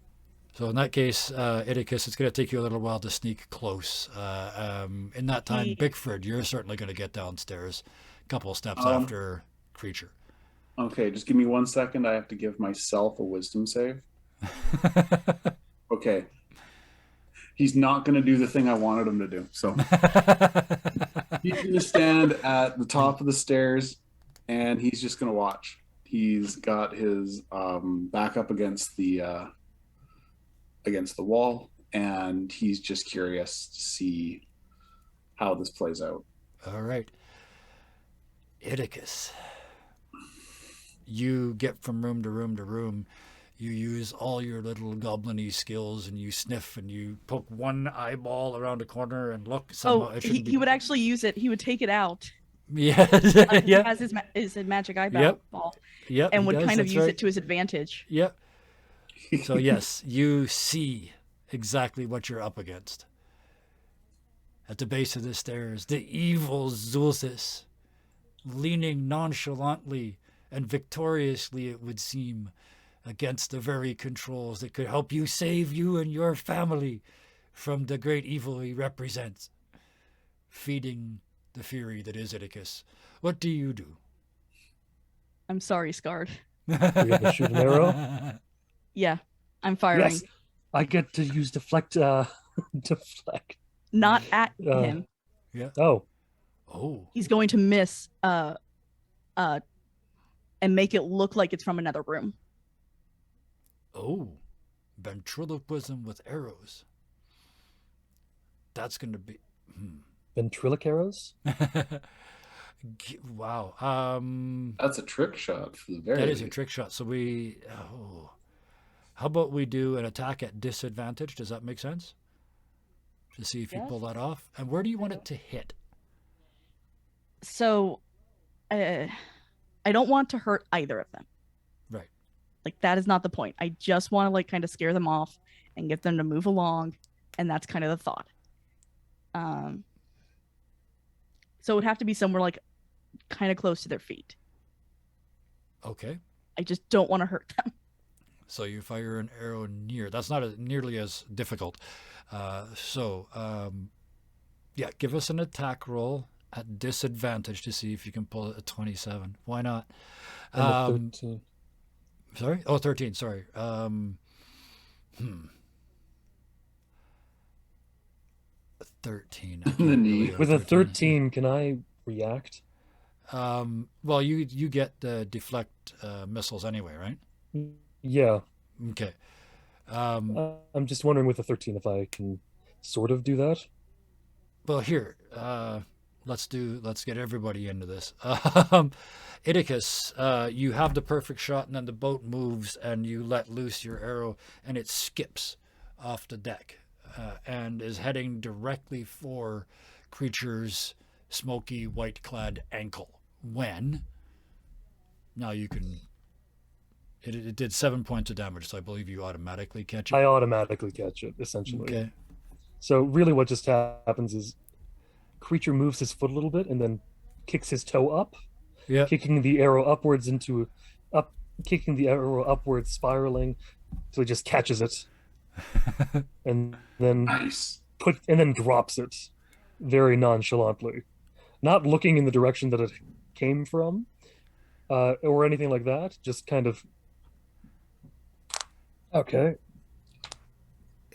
So in that case, Iticus, it's going to take you a little while to sneak close. In that time, Yeah. Bickford, you're certainly going to get downstairs a couple of steps Um, after Creature. Okay, just give me 1 second. I have to give myself a wisdom save. Okay. He's not going to do the thing I wanted him to do. So he's going to stand at the top of the stairs and he's just going to watch. He's got his back up against the wall, and he's just curious to see how this plays out. All right. Iticus, you get from room to room to room. You use all your little goblin-y skills, and you sniff, and you poke one eyeball around a corner and look. Somehow it shouldn't he would actually use it. He would take it out. Yeah, He yeah, has his magic eyeball, Yep. Yep, and he would does, kind of that's use right. it to his advantage. Yep. So yes, you see exactly what you're up against. At the base of the stairs, the evil Zulthis, leaning nonchalantly and victoriously, it would seem, against the very controls that could help you save you and your family from the great evil he represents, feeding the fury that is Iticus. What do you do? I'm sorry, Scarred. We have to shoot an arrow. Yeah, I'm firing. Yes, I get to use deflect. Deflect. Not at Uh, him. Oh, Oh, He's going to miss and make it look like it's from another room. oh, ventriloquism with arrows. That's going to be... ventriloque arrows. Wow. That's a trick shot for the very That is a trick shot. So how about we do an attack at disadvantage? Does that make sense? To see if you pull that off. And where do you want it to hit? So, I don't want to hurt either of them. Right. Like, that is not the point. I just want to, like, kind of scare them off and get them to move along, and that's kind of the thought. So it would have to be somewhere, like, kind of close to their feet. Okay. I just don't want to hurt them. So you fire an arrow near. That's not nearly as difficult. Yeah, give us an attack roll at disadvantage to see if you can pull a 27. Why not? And a 13. Sorry? Oh, 13, sorry. 13. I The can't knee. believe With a 13, can I react? Well, you get the deflect missiles anyway, right? Yeah. Okay. I'm just wondering with a 13 if I can sort of do that. Well, here, let's get everybody into this. Iticus, you have the perfect shot, and then the boat moves, and you let loose your arrow, and it skips off the deck, and is heading directly for Creature's smoky, white-clad ankle. When? Now you can... It did 7 points of damage, so I believe you automatically catch it. I automatically catch it, essentially. Okay. So really what just happens is Creature moves his foot a little bit and then kicks his toe up, Yeah. kicking the arrow upwards kicking the arrow upwards, spiraling, so he just catches it. And then Nice. drops it very nonchalantly. Not looking in the direction that it came from, or anything like that, just kind of okay.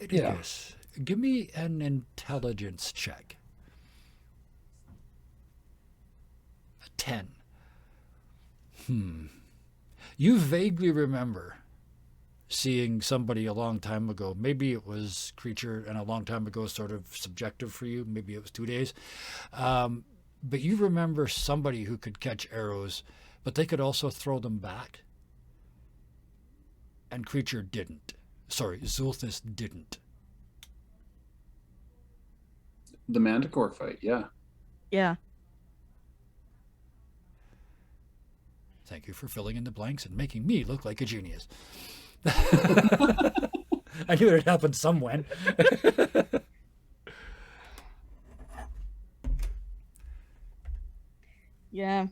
Iticus, give me an intelligence check. A 10. You vaguely remember seeing somebody a long time ago. Maybe it was Creature, and a long time ago is sort of subjective for you. Maybe it was 2 days. But you remember somebody who could catch arrows, but they could also throw them back. And Creature didn't. Sorry, Zulthis didn't. The Manticore fight, yeah. Yeah. Thank you for filling in the blanks and making me look like a genius. I knew it had happened somewhere. Yeah.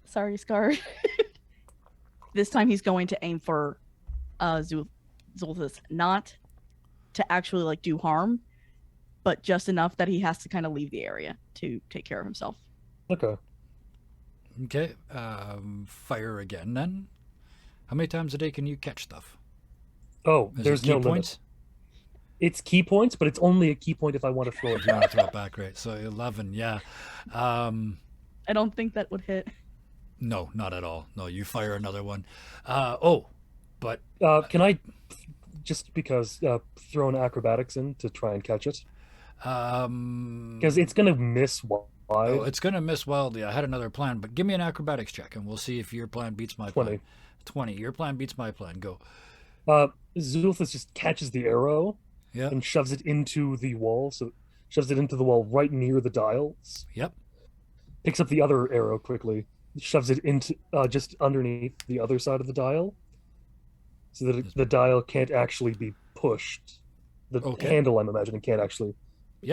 Sorry, Scar. This time he's going to aim for Zulthis, not to actually like do harm, but just enough that he has to kind of leave the area to take care of himself. Okay. Okay, fire again then. How many times a day can you catch stuff? Oh, Is there's it key no limit. points? It's key points, but it's only a key point if I want to throw it If you want back. to throw it back, right? So 11, yeah. I don't think that would hit. No, not at all. No, you fire another one. But Can I, just because, throw an acrobatics in to try and catch it? um, Because it's going to miss Oh, it's going to miss wildly. I had another plan, but give me an acrobatics check, and we'll see if your plan beats my 20. plan. 20. Your plan beats my plan. Go. Zulthus just catches the arrow Yeah. and shoves it into the wall. So shoves it into the wall right near the dials. Yep. Picks up the other arrow quickly, shoves it into just underneath the other side of the dial, so that the dial can't actually be pushed. The handle, I'm imagining, can't actually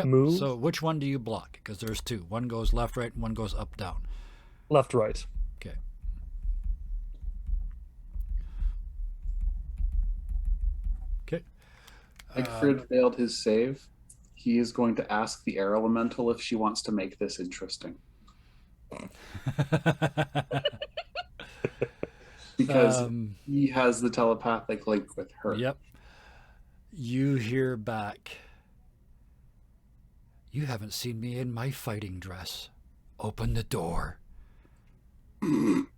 move. So which one do you block? Because there's two. One goes left, right, and one goes up, down. Left, right. Okay. Okay. Egfrid failed his save. He is going to ask the air elemental if she wants to make this interesting. Because he has the telepathic link with her. Yep. You hear back. You haven't seen me in my fighting dress. Open the door. Open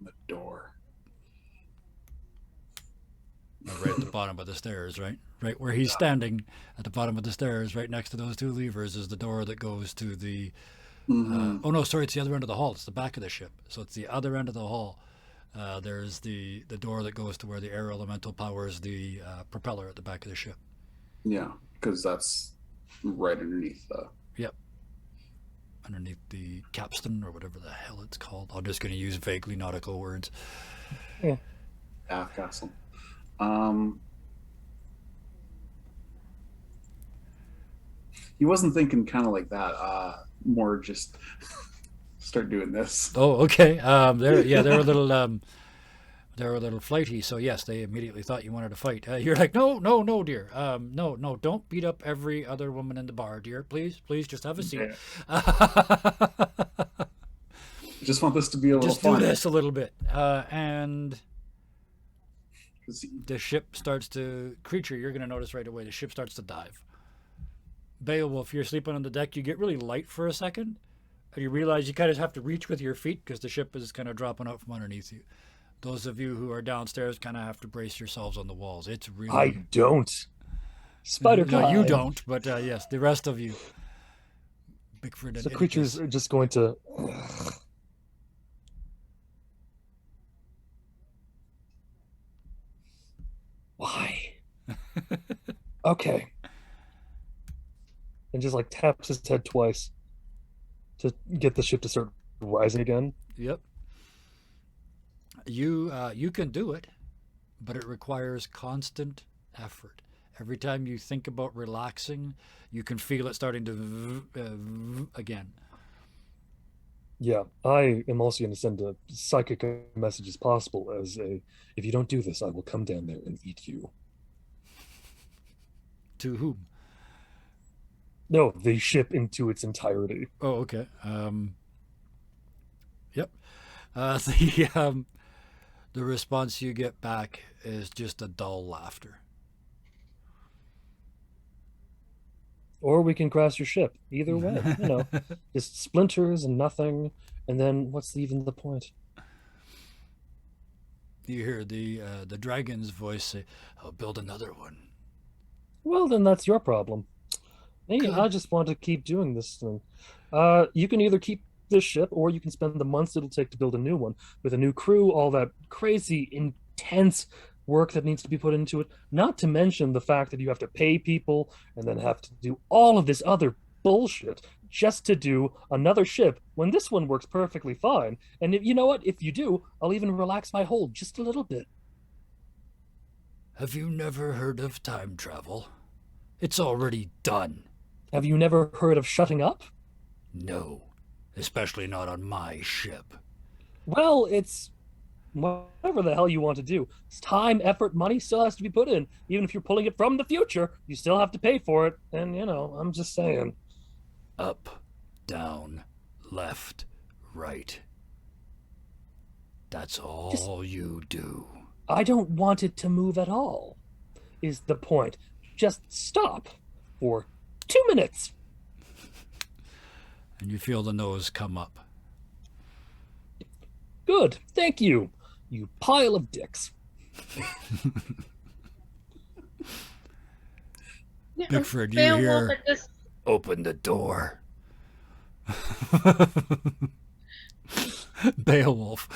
the door. Right at the bottom of the stairs, right? Right where he's standing at the bottom of the stairs, right next to those two levers, is the door that goes to the... oh, no, sorry, it's the other end of the hall. It's the back of the ship. So it's the other end of the hall. There's the door that goes to where the air elemental powers the propeller at the back of the ship. Yeah, because that's right underneath the... Yep. Underneath the capstan, or whatever the hell it's called. I'm just going to use vaguely nautical words. Yeah. Aft castle. He wasn't thinking kind of like that. More just start doing this. Oh, okay. They're a little flighty. So yes, they immediately thought you wanted to fight. You're like, no, dear. No, don't beat up every other woman in the bar, dear. Please, just have a seat. Yeah. Just want this to be a little fun. Just do this a little bit, and the ship starts to... Creature, you're going to notice right away, the ship starts to dive. Beowulf, you're sleeping on the deck, you get really light for a second, and you realize you kind of have to reach with your feet because the ship is kind of dropping out from underneath you. Those of you who are downstairs kind of have to brace yourselves on the walls. It's really... I don't. Spider No, you don't, but yes, the rest of you. Bigford and the creatures are just going to... Why? Okay. And just like taps his head twice to get the ship to start rising again. Yep. You can do it, but it requires constant effort. Every time you think about relaxing, you can feel it starting to again. Yeah, I am also going to send a psychic message as possible as a, if you don't do this, I will come down there and eat you. To whom? No, the ship into its entirety. Oh, okay. Yep. The response you get back is just a dull laughter. Or we can crash your ship. Either way, just splinters and nothing. And then what's even the point? You hear the dragon's voice say, "I'll build another one." Well, then that's your problem. Hey, Good. I just want to keep doing this thing. You can either keep this ship, or you can spend the months it'll take to build a new one with a new crew, all that crazy, intense work that needs to be put into it. Not to mention the fact that you have to pay people and then have to do all of this other bullshit just to do another ship when this one works perfectly fine. And if, you know what? If you do, I'll even relax my hold just a little bit. Have you never heard of time travel? It's already done. Have you never heard of shutting up? No, especially not on my ship. Well, it's whatever the hell you want to do. It's time, effort, money still has to be put in. Even if you're pulling it from the future, you still have to pay for it. And, I'm just saying. Up, down, left, right. That's all you do. I don't want it to move at all, is the point. Just stop for 2 minutes. And you feel the nose come up. Good, thank you, you pile of dicks. Yeah, Bigford, you Beowulf hear? at this Open the door. Beowulf.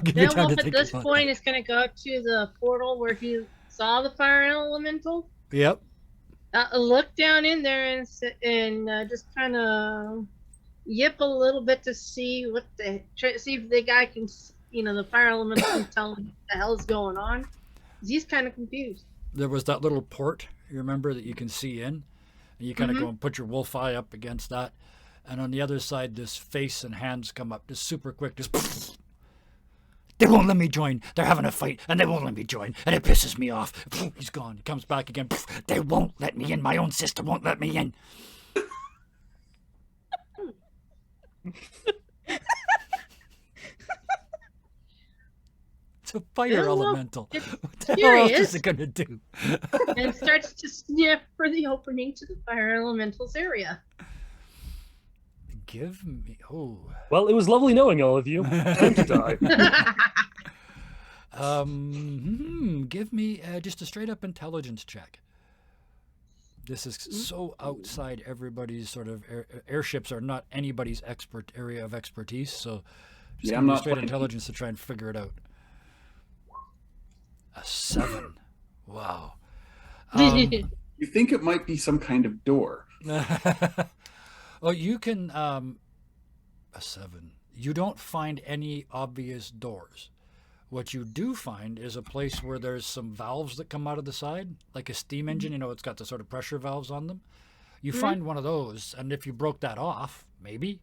Give me time Beowulf to at think this about point that. is going to go to the portal where he saw the fire elemental. Yep. Look down in there and just kind of yip a little bit to see see if the guy can, the fire elemental can tell him what the hell's going on. He's kind of confused. There was that little port, you remember, that you can see in? And you kind of Mhm. go and put your wolf eye up against that. And on the other side, this face and hands come up just super quick. Just they won't let me join. They're having a fight and they won't let me join. And it pisses me off. He's gone. He comes back again. They won't let me in. My own sister won't let me in. It's a fire Beowulf elemental. gets What the hell else is furious it going to do? and starts to sniff for the opening to the fire elemental's area. Give me. Oh. Well, it was lovely knowing all of you. Time to die. Give me just a straight up intelligence check. This is so outside everybody's sort of airships are not anybody's area of expertise. So just Yeah, give I'm me a not straight playing- intelligence to try and figure it out. A 7. Wow. You think it might be some kind of door. Oh, you can a 7. You don't find any obvious doors. What you do find is a place where there's some valves that come out of the side, like a steam engine. You know, it's got the sort of pressure valves on them. You find one of those, and if you broke that off, maybe.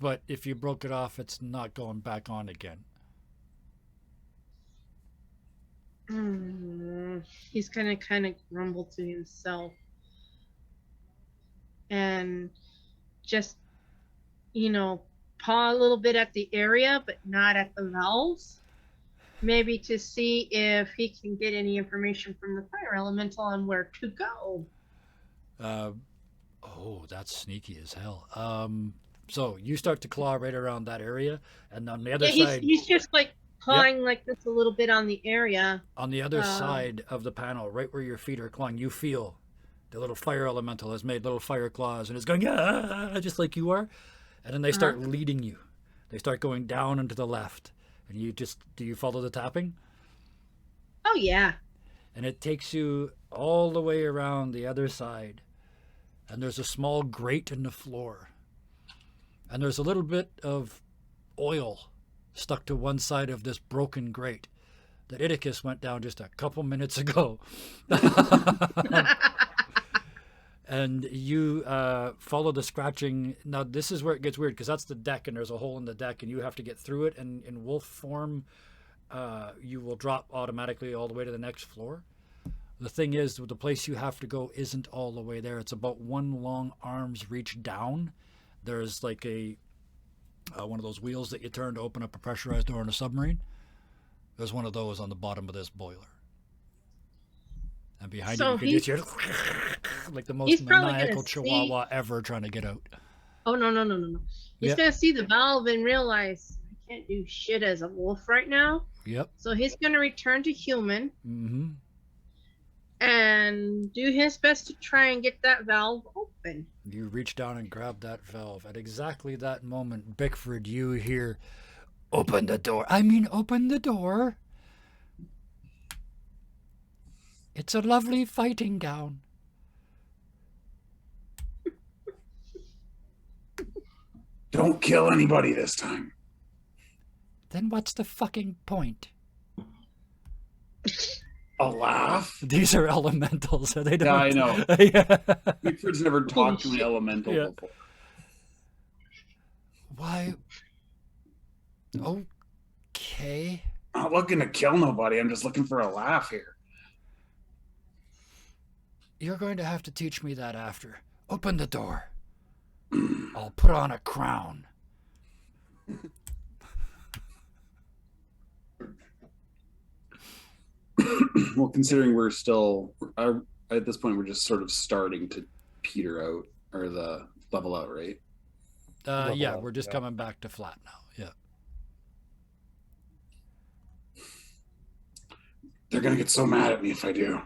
But if you broke it off, it's not going back on again. He's gonna kind of grumble to himself and just, paw a little bit at the area, but not at the valves. Maybe to see if he can get any information from the fire elemental on where to go. Oh, that's sneaky as hell. So you start to claw right around that area, and on the other Yeah, side, he's just like clawing like this a little bit on the area. on the other side of the panel, right where your feet are clawing, you feel the little fire elemental has made little fire claws and is going, yeah, just like you are. And then they start leading you. They start going down and to the left. And do you follow the tapping? Oh, yeah. And it takes you all the way around the other side. And there's a small grate in the floor. And there's a little bit of oil stuck to one side of this broken grate that Iticus went down just a couple minutes ago. And you follow the scratching. Now, this is where it gets weird, because that's the deck, and there's a hole in the deck, and you have to get through it. And in wolf form, you will drop automatically all the way to the next floor. The thing is, the place you have to go isn't all the way there. It's about one long arm's reach down. There's like one of those wheels that you turn to open up a pressurized door in a submarine. There's one of those on the bottom of this boiler. And behind So you can just hear like the most maniacal chihuahua ever trying to get out. Oh, no. He's Yep. going to see the valve and realize, I can't do shit as a wolf right now. Yep. So he's going to return to human Mm-hmm. and do his best to try and get that valve open. You reach down and grab that valve. At exactly that moment, Bickford, you hear, open the door. Open the door. It's a lovely fighting gown. Don't kill anybody this time. Then what's the fucking point? A laugh? These are elementals, so they don't. Yeah, I know. Yeah. Bigford's never talked to an shit. elemental Yeah. before. Why? Okay. I'm not looking to kill nobody. I'm just looking for a laugh here. You're going to have to teach me that after. Open the door. I'll put on a crown. Well, considering we're still at this point, we're just sort of starting to peter out or the level out, right? Yeah, up, we're just yeah. coming back to flat now. Yeah. They're gonna get so mad at me if I do.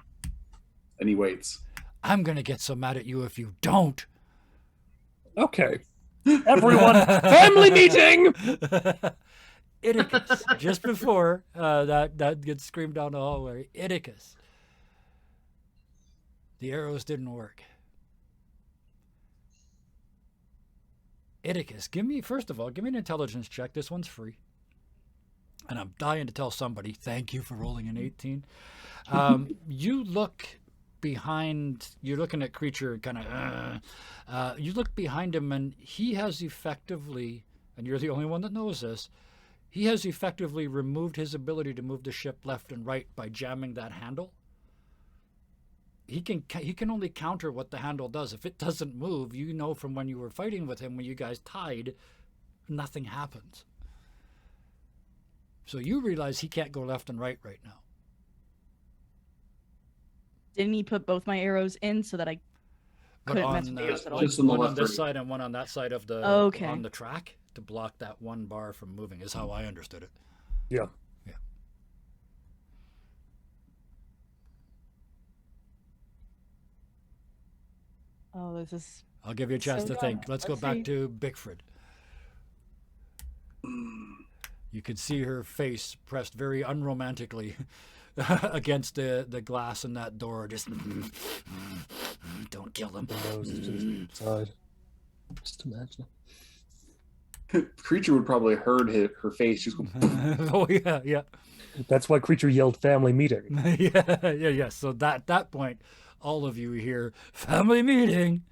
And he waits. I'm going to get so mad at you if you don't. Okay. Everyone, family meeting! Iticus, just before that gets screamed down the hallway. Iticus. The arrows didn't work. Iticus, first of all, give me an intelligence check. This one's free. And I'm dying to tell somebody, thank you for rolling an 18. You look behind, you're looking at Creature kind of, you look behind him and he has effectively, and you're the only one that knows this, he has effectively removed his ability to move the ship left and right by jamming that handle. He can only counter what the handle does. If it doesn't move, you know from when you were fighting with him, when you guys tied, nothing happens. So you realize he can't go left and right now. Didn't he put both my arrows in so that I couldn't mess with the arrows at all? Just on the one on left this right. side and one on that side of the Okay. on the track to block that one bar from moving is how I understood it. Yeah. Yeah. Oh, this is I'll give you a chance So to dumb. think. Let's go Let's back see. to Bickford. You could see her face pressed very unromantically against the glass in that door. Just don't kill them. The nose is to the side. Just imagine. Creature would probably heard her face just go. Oh yeah. That's why Creature yelled family meeting. yeah. So at that point, all of you hear family meeting.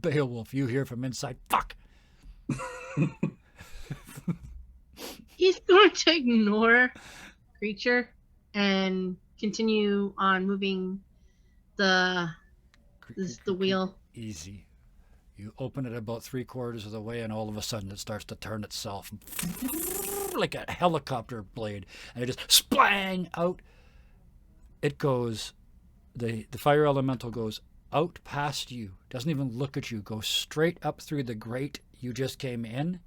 Beowulf, you hear from inside. Fuck. He's going to ignore Creature and continue on moving the wheel. Easy. You open it about 3/4 of the way, and all of a sudden it starts to turn itself like a helicopter blade, and it just splang out. It goes. The fire elemental goes out past you. Doesn't even look at you. Goes straight up through the grate you just came in,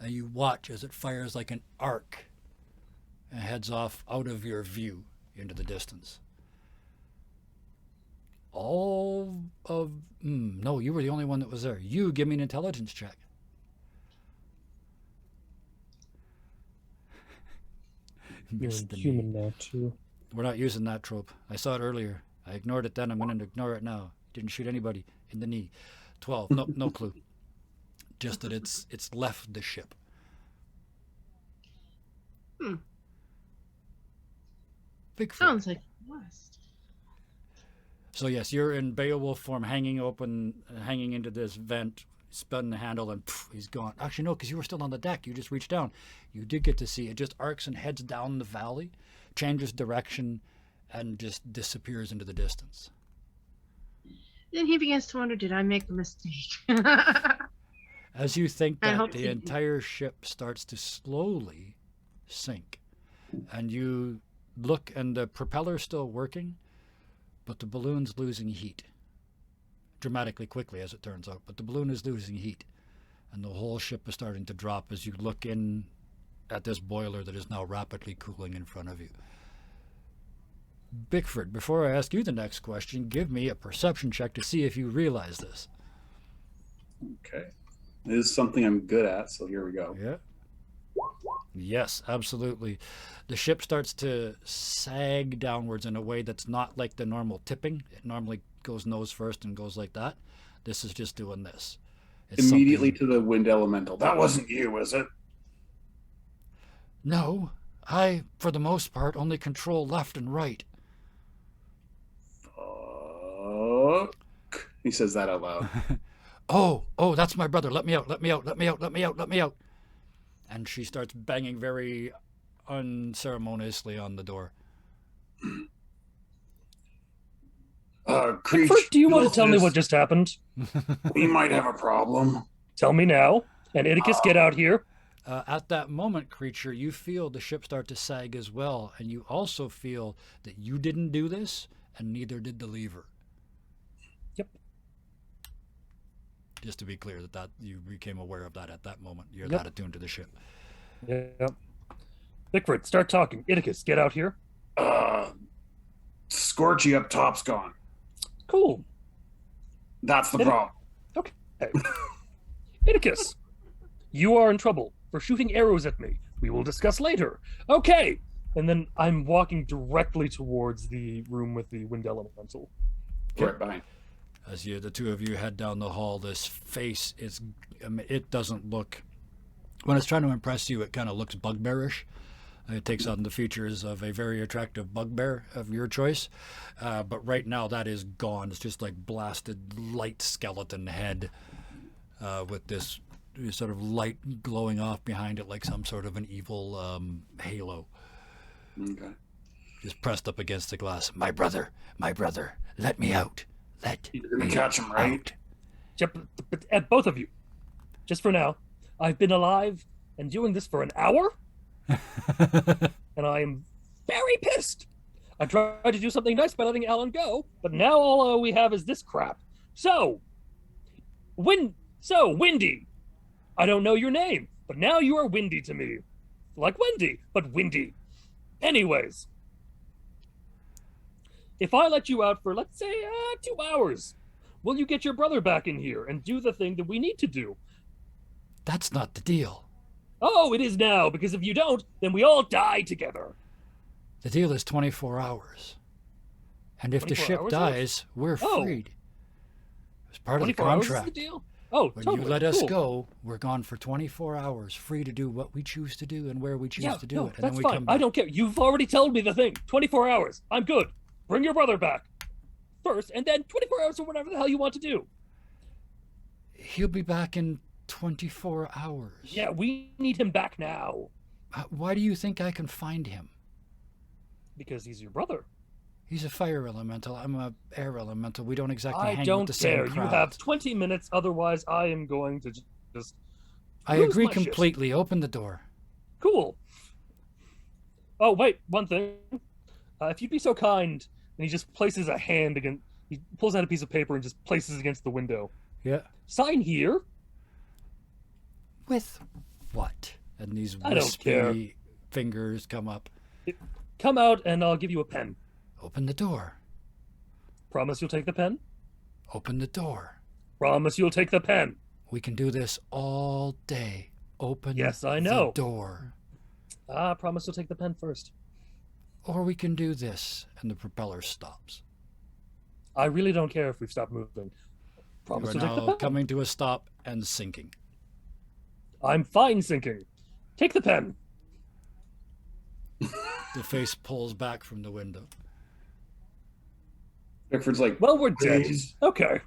and you watch as it fires like an arc and heads off out of your view into the distance. All of no, you were the only one that was there. You give me an intelligence check. You're Missed the human now, too. We're not using that trope. I saw it earlier. I ignored it then. I'm going to ignore it now. Didn't shoot anybody in the knee. 12. No clue. Just that it's left the ship. Bigfoot. Sounds like West. So yes, you're in Beowulf form, hanging into this vent, spun the handle, and he's gone. Actually, no, because you were still on the deck. You just reached down. You did get to see it. Just arcs and heads down the valley, changes direction, and just disappears into the distance. Then he begins to wonder, did I make a mistake? As you think I that, hope the he- entire ship starts to slowly sink. And you look, and the propeller's still working, but the balloon's losing heat. Dramatically quickly, as it turns out. But the balloon is losing heat. And the whole ship is starting to drop as you look in at this boiler that is now rapidly cooling in front of you. Bickford, before I ask you the next question, give me a perception check to see if you realize this. Okay. This is something I'm good at, so here we go. Yeah. Yes, absolutely. The ship starts to sag downwards in a way that's not like the normal tipping. It normally goes nose first and goes like that. This is just doing this. It's Immediately something- to the wind elemental. That wasn't you, was it? No, I, for the most part, only control left and right. Fuck. He says that out loud. Oh, that's my brother. Let me out. And she starts banging very unceremoniously on the door. Creech, First, do you want to tell me this- what just happened? We might have a problem. Tell me now. And Iticus, get out here. At that moment, Creature, you feel the ship start to sag as well, and you also feel that you didn't do this, and neither did the lever. Yep. Just to be clear that you became aware of that at that moment. You're Yep. that attuned to the ship. Yep. Bickford, start talking. Iticus, get out here. Scorchy up top's gone. Cool. That's the Itic- problem. Okay. Iticus, you are in trouble for shooting arrows at me. We will discuss later. Okay. And then I'm walking directly towards the room with the wind elemental. Right behind. As the two of you head down the hall, this face is, I mean, it doesn't look, when it's trying to impress you, it kind of looks bugbearish. It takes on the features of a very attractive bugbear of your choice. But right now that is gone. It's just like blasted light skeleton head with this sort of light glowing off behind it like some sort of an evil halo. Okay. Just pressed up against the glass. My brother, let me out. You're gonna catch him, right? But both of you, just for now, I've been alive and doing this for an hour, and I am very pissed. I tried to do something nice by letting Alan go, but now all we have is this crap. So, Windy, I don't know your name, but now you are Windy to me. Like Wendy, but Windy. Anyways, if I let you out for, let's say, 2 hours, will you get your brother back in here and do the thing that we need to do? That's not the deal. Oh, it is now, because if you don't, then we all die together. The deal is 24 hours. And if the 24 ship hours, dies, we're Oh. freed. It's part of the 24 hours is contract. the deal? Oh, When totally. you let us Cool. go, we're gone for 24 hours, free to do what we choose to do and where we choose to do no, it. And that's then we fine. come back. I don't care. You've already told me the thing. 24 hours. I'm good. Bring your brother back first, and then 24 hours or whatever the hell you want to do. He'll be back in 24 hours. Yeah, we need him back now Why do you think I can find him? because he's your brother. He's a fire elemental. I'm a air elemental. We don't exactly I hang don't with the care. same You crowd. have 20 minutes. Otherwise, I am going to just. I lose agree my shit. completely. Open the door. Cool. Oh, wait, one thing. If you'd be so kind, and he just places a hand against. He pulls out a piece of paper and just places it against the window. Yeah. Sign here. With what? And these I don't care. wispy fingers come up. Come out, and I'll give you a pen. Open the door. Promise you'll take the pen? Open the door. Promise you'll take the pen. We can do this all day. Open Yes, I know. the door. Promise you'll take the pen first. Or we can do this, and the propeller stops. I really don't care if we've stopped moving. Promise You are you'll take the now pen. coming to a stop and sinking. I'm fine sinking. Take the pen. The face pulls back from the window. Bickford's like, Well, we're dead. Please. Okay.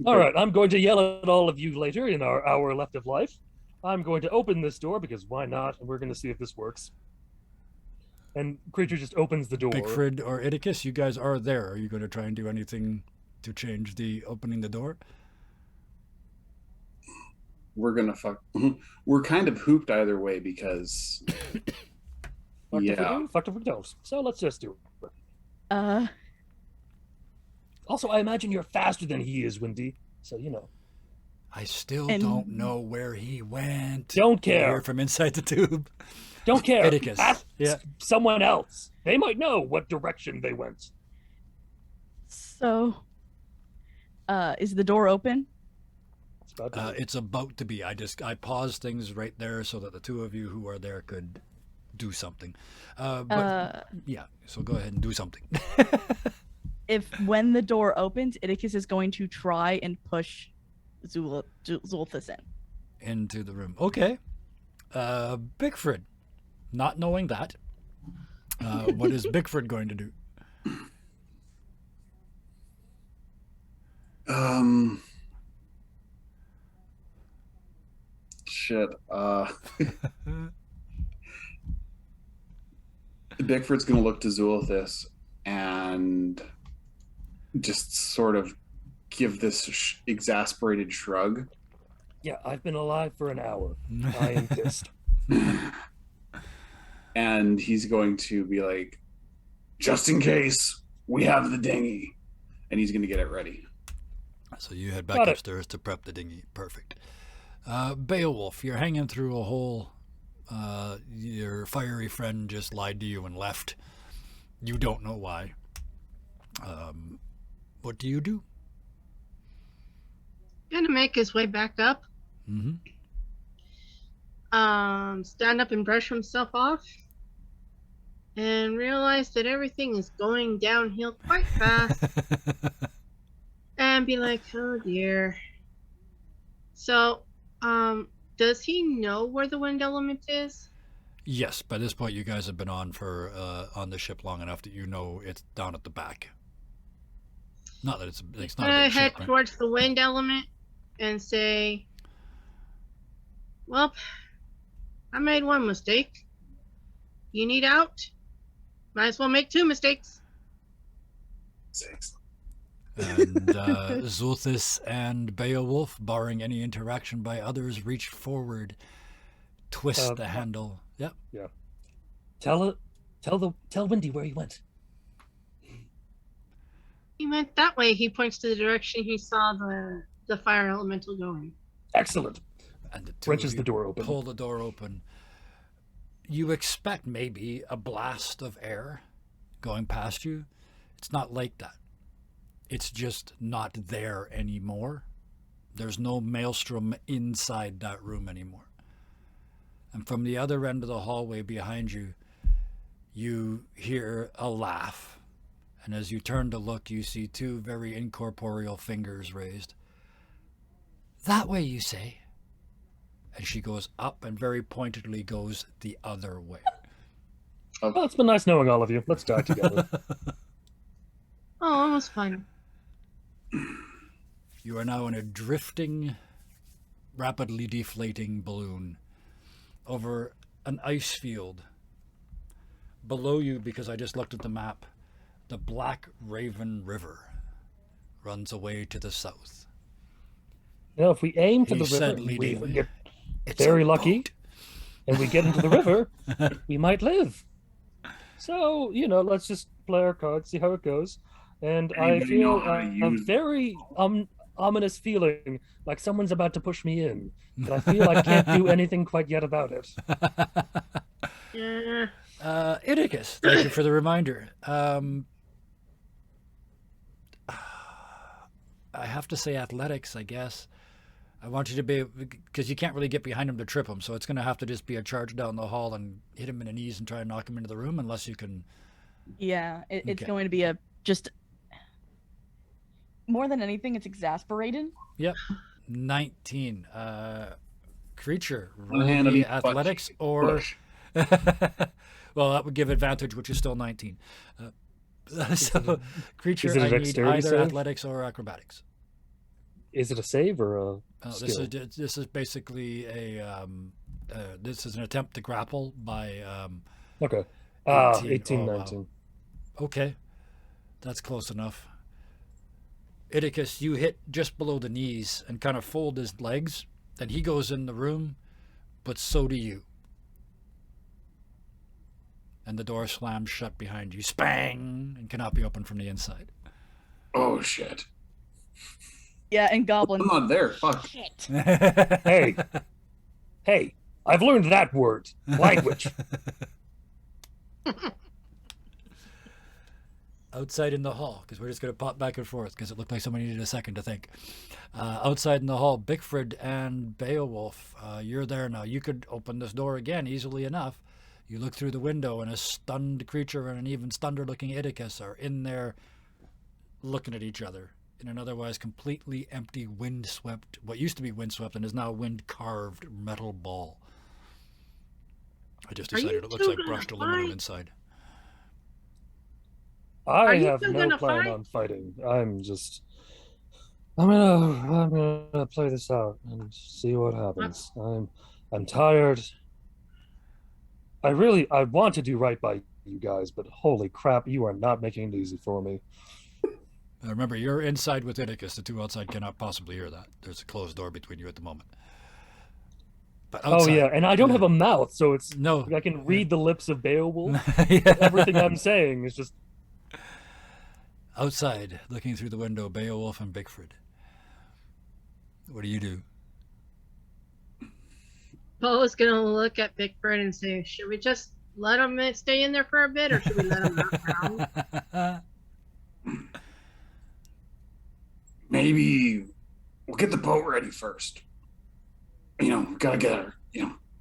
All right, I'm going to yell at all of you later in our hour left of life. I'm going to open this door because why not? And we're going to see if this works. And Creature just opens the door. Bigford or Iticus, you guys are there. Are you going to try and do anything to change the opening the door? we're gonna fuck. We're kind of hooped either way because Fucked if we yeah. do, fucked if we don't. So let's just do it. Also, I imagine you're faster than he is, Windy. So, you know. I still And- don't know where he went. Don't You care. hear from inside the tube. Don't care. Iticus. Ask Yeah. someone else. They might know what direction they went. So, is the door open? It's about to be. It's about to be. I paused things right there so that the two of you who are there could do something. But yeah, so go ahead and do something. If when the door opens, Iticus is going to try and push Zulthus in. Into the room. Okay. Bigford, not knowing that, what is Bigford going to do? Shit. Bickford's gonna look to Zulithis and just sort of give this exasperated shrug. Yeah, I've been alive for an hour. I am pissed. And he's going to be like, just in case, we have the dinghy. And he's going to get it ready. So you head back Got it. upstairs to prep the dinghy. Perfect. Beowulf, you're hanging through a hole. Your fiery friend just lied to you and left. You don't know why. What do you do? Gonna make his way back up. Mm-hmm. Stand up and brush himself off. And realize that everything is going downhill quite fast. And be like, oh dear. So, does he know where the wind element is? Yes, by this point you guys have been on on the ship long enough that you know it's down at the back. Not that it's not a big Head ship, right? towards the wind element and say, well, I made one mistake. You need out? Might as well make 2 mistakes. 6. And Zulthis and Beowulf, barring any interaction by others, reach forward, twist the handle. Yep. Yeah. Tell Wendy where he went. He went that way. He points to the direction he saw the fire elemental going. Excellent. And the two Wrenches of the you door open. pull the door open. You expect maybe a blast of air going past you. It's not like that. It's just not there anymore. There's no maelstrom inside that room anymore. And from the other end of the hallway behind you, you hear a laugh. And as you turn to look, you see 2 very incorporeal fingers raised. That way, you say. And she goes up and very pointedly goes the other way. Well, it's been nice knowing all of you. Let's die together. Oh, almost fine. You are now in a drifting, rapidly deflating balloon over an ice field. Below you, because I just looked at the map, the Black Raven River runs away to the south. Now, if we aim for He the said, river, leading, we get "It's very a lucky, boat." and we get into the river, we might live. So, let's just play our cards, see how it goes. And I Anybody feel know how to a use- very ominous feeling, like someone's about to push me in. But I feel I can't do anything quite yet about it. Yeah. Idicus, thank you for the reminder. I have to say athletics, I guess. I want you to be, because you can't really get behind him to trip him, so it's going to have to just be a charge down the hall and hit him in the knees and try and knock him into the room, unless you can. Yeah, it's Okay. going to be just more than anything, it's exasperated. Yep. 19. Creature, roll One-handed the punch. athletics or. Push. Well, that would give advantage, which is still 19. So, creature, is it a I need dexterity either save? athletics or acrobatics. Is it a save or a Oh, skill? this is basically this is an attempt to grapple by Okay. 18. 18, Oh, wow. 19. Okay, that's close enough. Idicus, you hit just below the knees and kind of fold his legs, and he goes in the room, but so do you. And the door slams shut behind you, spang, and cannot be opened from the inside. Oh shit! Yeah, and Goblin. I'm not there. Fuck. Shit. Hey, I've learned that word. Language. Outside in the hall, because we're just going to pop back and forth, because it looked like somebody needed a second to think. Outside in the hall, Bickford and Beowulf, you're there now. You could open this door again easily enough. You look through the window, and a stunned creature and an even stunneder-looking Idicus are in there looking at each other in an otherwise completely empty, windswept, what used to be windswept and is now wind-carved metal ball. I just Are you decided it looks two like gonna brushed aluminum fight? inside. I you have two no gonna plan fight? on fighting. I'm gonna play this out and see what happens. I'm tired. I want to do right by you guys, but holy crap, you are not making it easy for me. Remember, you're inside with Idicus. The two outside cannot possibly hear that. There's a closed door between you at the moment. But outside, Oh yeah, and I don't have a mouth, so it's No. I can read the lips of Beowulf. Yeah. Everything I'm saying is just Outside, looking through the window, Beowulf and Bickford. What do you do? Poe's gonna look at Bigford and say, "Should we just let him stay in there for a bit, or should we let him knock down?" Maybe we'll get the boat ready first. Gotta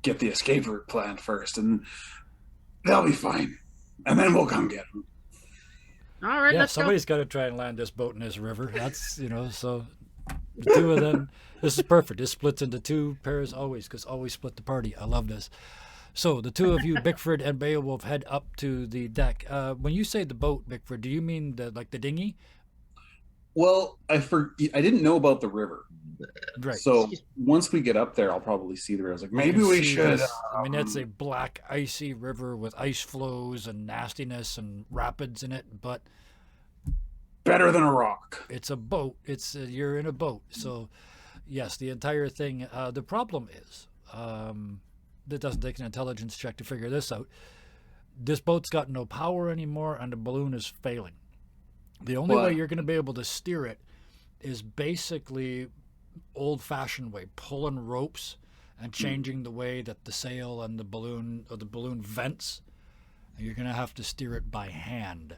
get the escape route planned first, and they'll be fine. And then we'll come get them. All right, Yeah, let's go. somebody's got to try and land this boat in this river. That's, so the two of them, this is perfect. This splits into two pairs always, because always split the party. I love this. So the two of you, Bickford and Beowulf, head up to the deck. When you say the boat, Bickford, do you mean the dinghy? Well, I didn't know about the river. Right. So once we get up there, I'll probably see the river. I was like, maybe You we see should. this- I mean, it's a black, icy river with ice flows and nastiness and rapids in it, but Better than a rock. it's a boat. It's you're in a boat. So, yes, the entire thing. The problem is, that doesn't take an intelligence check to figure this out. This boat's got no power anymore, and the balloon is failing. The only way you're going to be able to steer it is basically old-fashioned way, pulling ropes and changing the way that the sail and the balloon vents. And you're going to have to steer it by hand,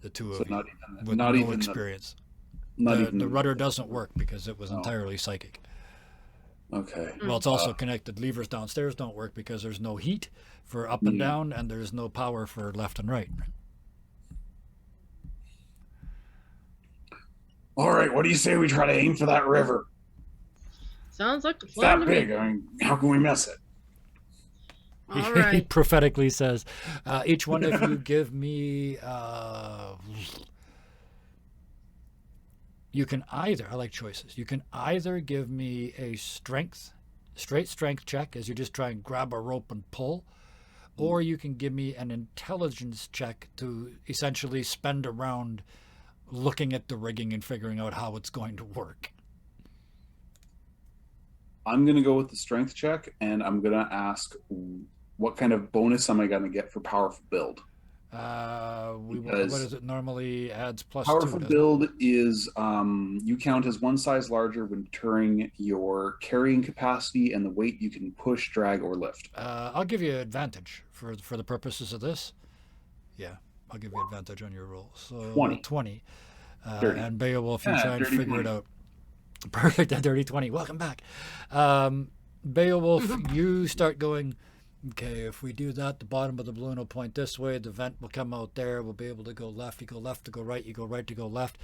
the two of you, with no experience. The rudder doesn't work because it was entirely psychic. Okay. Well, it's also connected. Levers downstairs don't work because there's no heat for up and down, and there's no power for left and right. All right. What do you say we try to aim for that river? Sounds like a It's plan that to me. big. I mean, how can we miss it? All He right. prophetically says, each one of you give me, you can either, I like choices, you can either give me a straight strength check as you just try and grab a rope and pull, or you can give me an intelligence check to essentially spend a round looking at the rigging and figuring out how it's going to work. I'm going to go with the strength check, and I'm going to ask what kind of bonus am I going to get for powerful build? What is it normally adds plus Powerful 2? build is you count as one size larger when determining your carrying capacity and the weight you can push, drag, or lift. I'll give you advantage for the purposes of this. Yeah, I'll give you advantage on your roll. So 20. And Beowulf, you try and figure 20. it out. Perfect, a dirty 20. Welcome back. Beowulf, you start going, okay, if we do that, the bottom of the balloon will point this way, the vent will come out there, we'll be able to go left. You go left to go right, you go right to go left.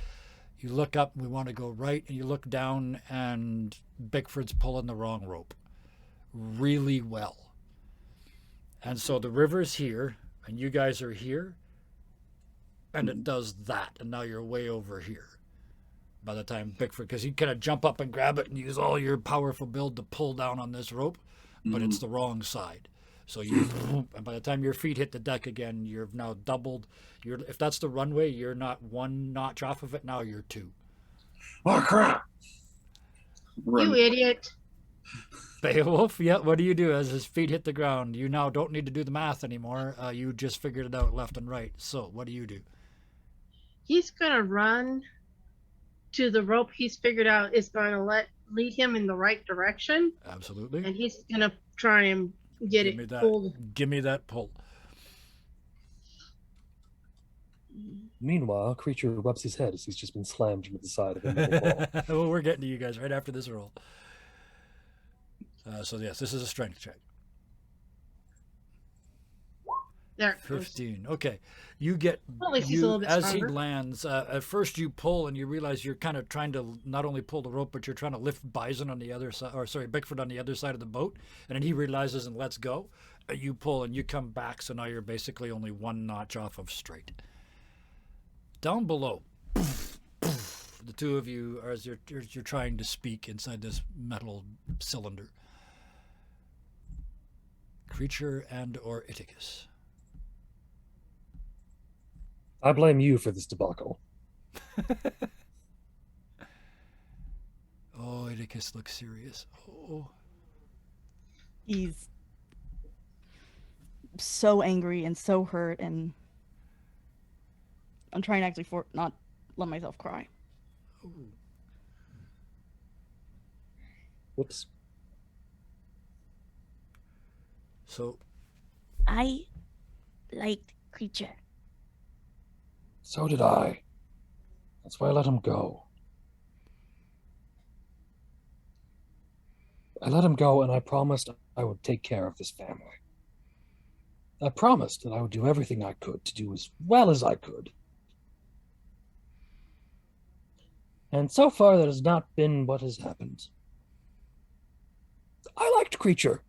You look up, we want to go right, and you look down, and Bickford's pulling the wrong rope really well. And so the river's here, and you guys are here, and it does that, and now you're way over here. By the time Bickford, because you kind of jump up and grab it and use all your powerful build to pull down on this rope, but it's the wrong side. So and by the time your feet hit the deck again, you've now doubled. If that's the runway, you're not one notch off of it. Now you're 2. Oh crap! You idiot. Beowulf, yeah. What do you do as his feet hit the ground? You now don't need to do the math anymore. You just figured it out left and right. So what do you do? He's gonna run to the rope he's figured out is going to lead him in the right direction, Absolutely. and he's gonna try and get Give me it that. pulled. Give me that pull. Meanwhile, Creature rubs his head as he's just been slammed into the side of a metal wall. Well, we're getting to you guys right after this roll. So yes, this is a strength check. There it goes. 15. Okay. You get, Well, at least he's a little bit as he stronger. lands, at first you pull and you realize you're kind of trying to not only pull the rope, but you're trying to lift Bison on the other side, or sorry, Bickford on the other side of the boat. And then he realizes and lets go. You pull and you come back, so now you're basically only one notch off of straight. Down below, the two of you, as you're trying to speak inside this metal cylinder. Creature and or Iticus. I blame you for this debacle. Oh, Iticus looks serious. Oh. He's so angry and so hurt, and I'm trying actually not let myself cry. Whoops. So, I liked Creature. So did I. That's why I let him go. I let him go, and I promised I would take care of this family. I promised that I would do everything I could to do as well as I could. And so far, that has not been what has happened. I liked Creature.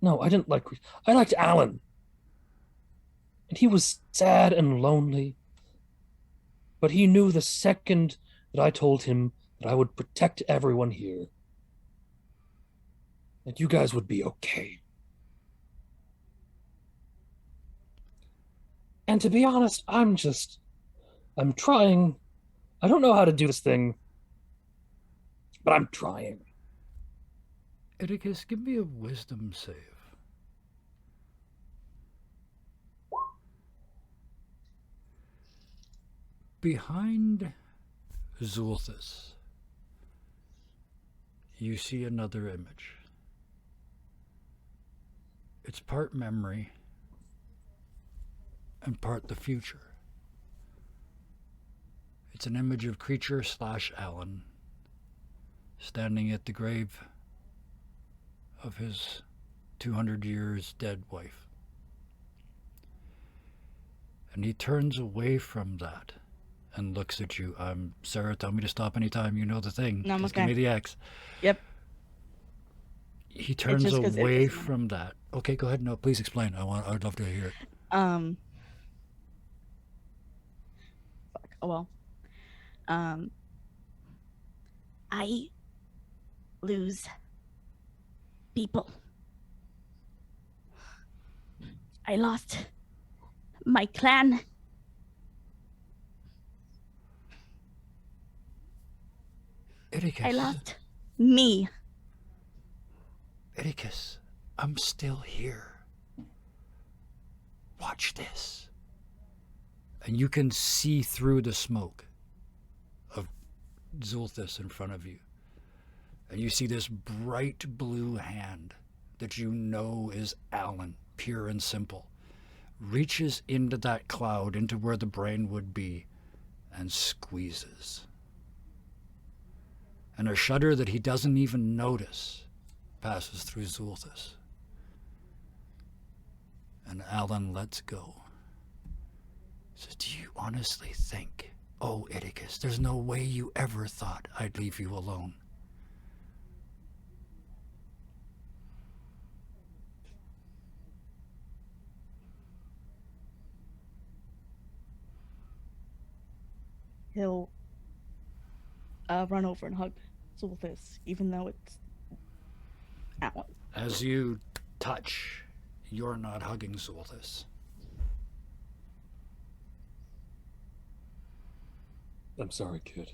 No, I didn't like Creature. I liked Alan. And he was sad and lonely. But he knew the second that I told him that I would protect everyone here, that you guys would be okay. And to be honest, I'm trying. I don't know how to do this thing, but I'm trying. Edicus, give me a wisdom save. Behind Zulthus, you see another image. It's part memory and part the future. It's an image of Creature / Alan standing at the grave of his 200 years dead wife. And he turns away from that and looks at you. Sarah, tell me to stop anytime you know the thing. No, I'm Just okay. give me the X. Yep. He turns just 'cause away Edicus- from that. Okay, go ahead. No, please explain. I'd love to hear it. Fuck. Oh well. I lose people. I lost my clan. Edicus. I lost me. Edicus, I'm still here. Watch this. And you can see through the smoke of Zulthus in front of you. And you see this bright blue hand that you know is Alan, pure and simple, reaches into that cloud, into where the brain would be, and squeezes. And a shudder that he doesn't even notice passes through Zulthus. And Alan lets go. Says, do you honestly think, oh, Edicus, there's no way you ever thought I'd leave you alone? He'll run over and hug Zulthus, even though it's Alan. As you touch, you're not hugging Zulthus. I'm sorry, kid.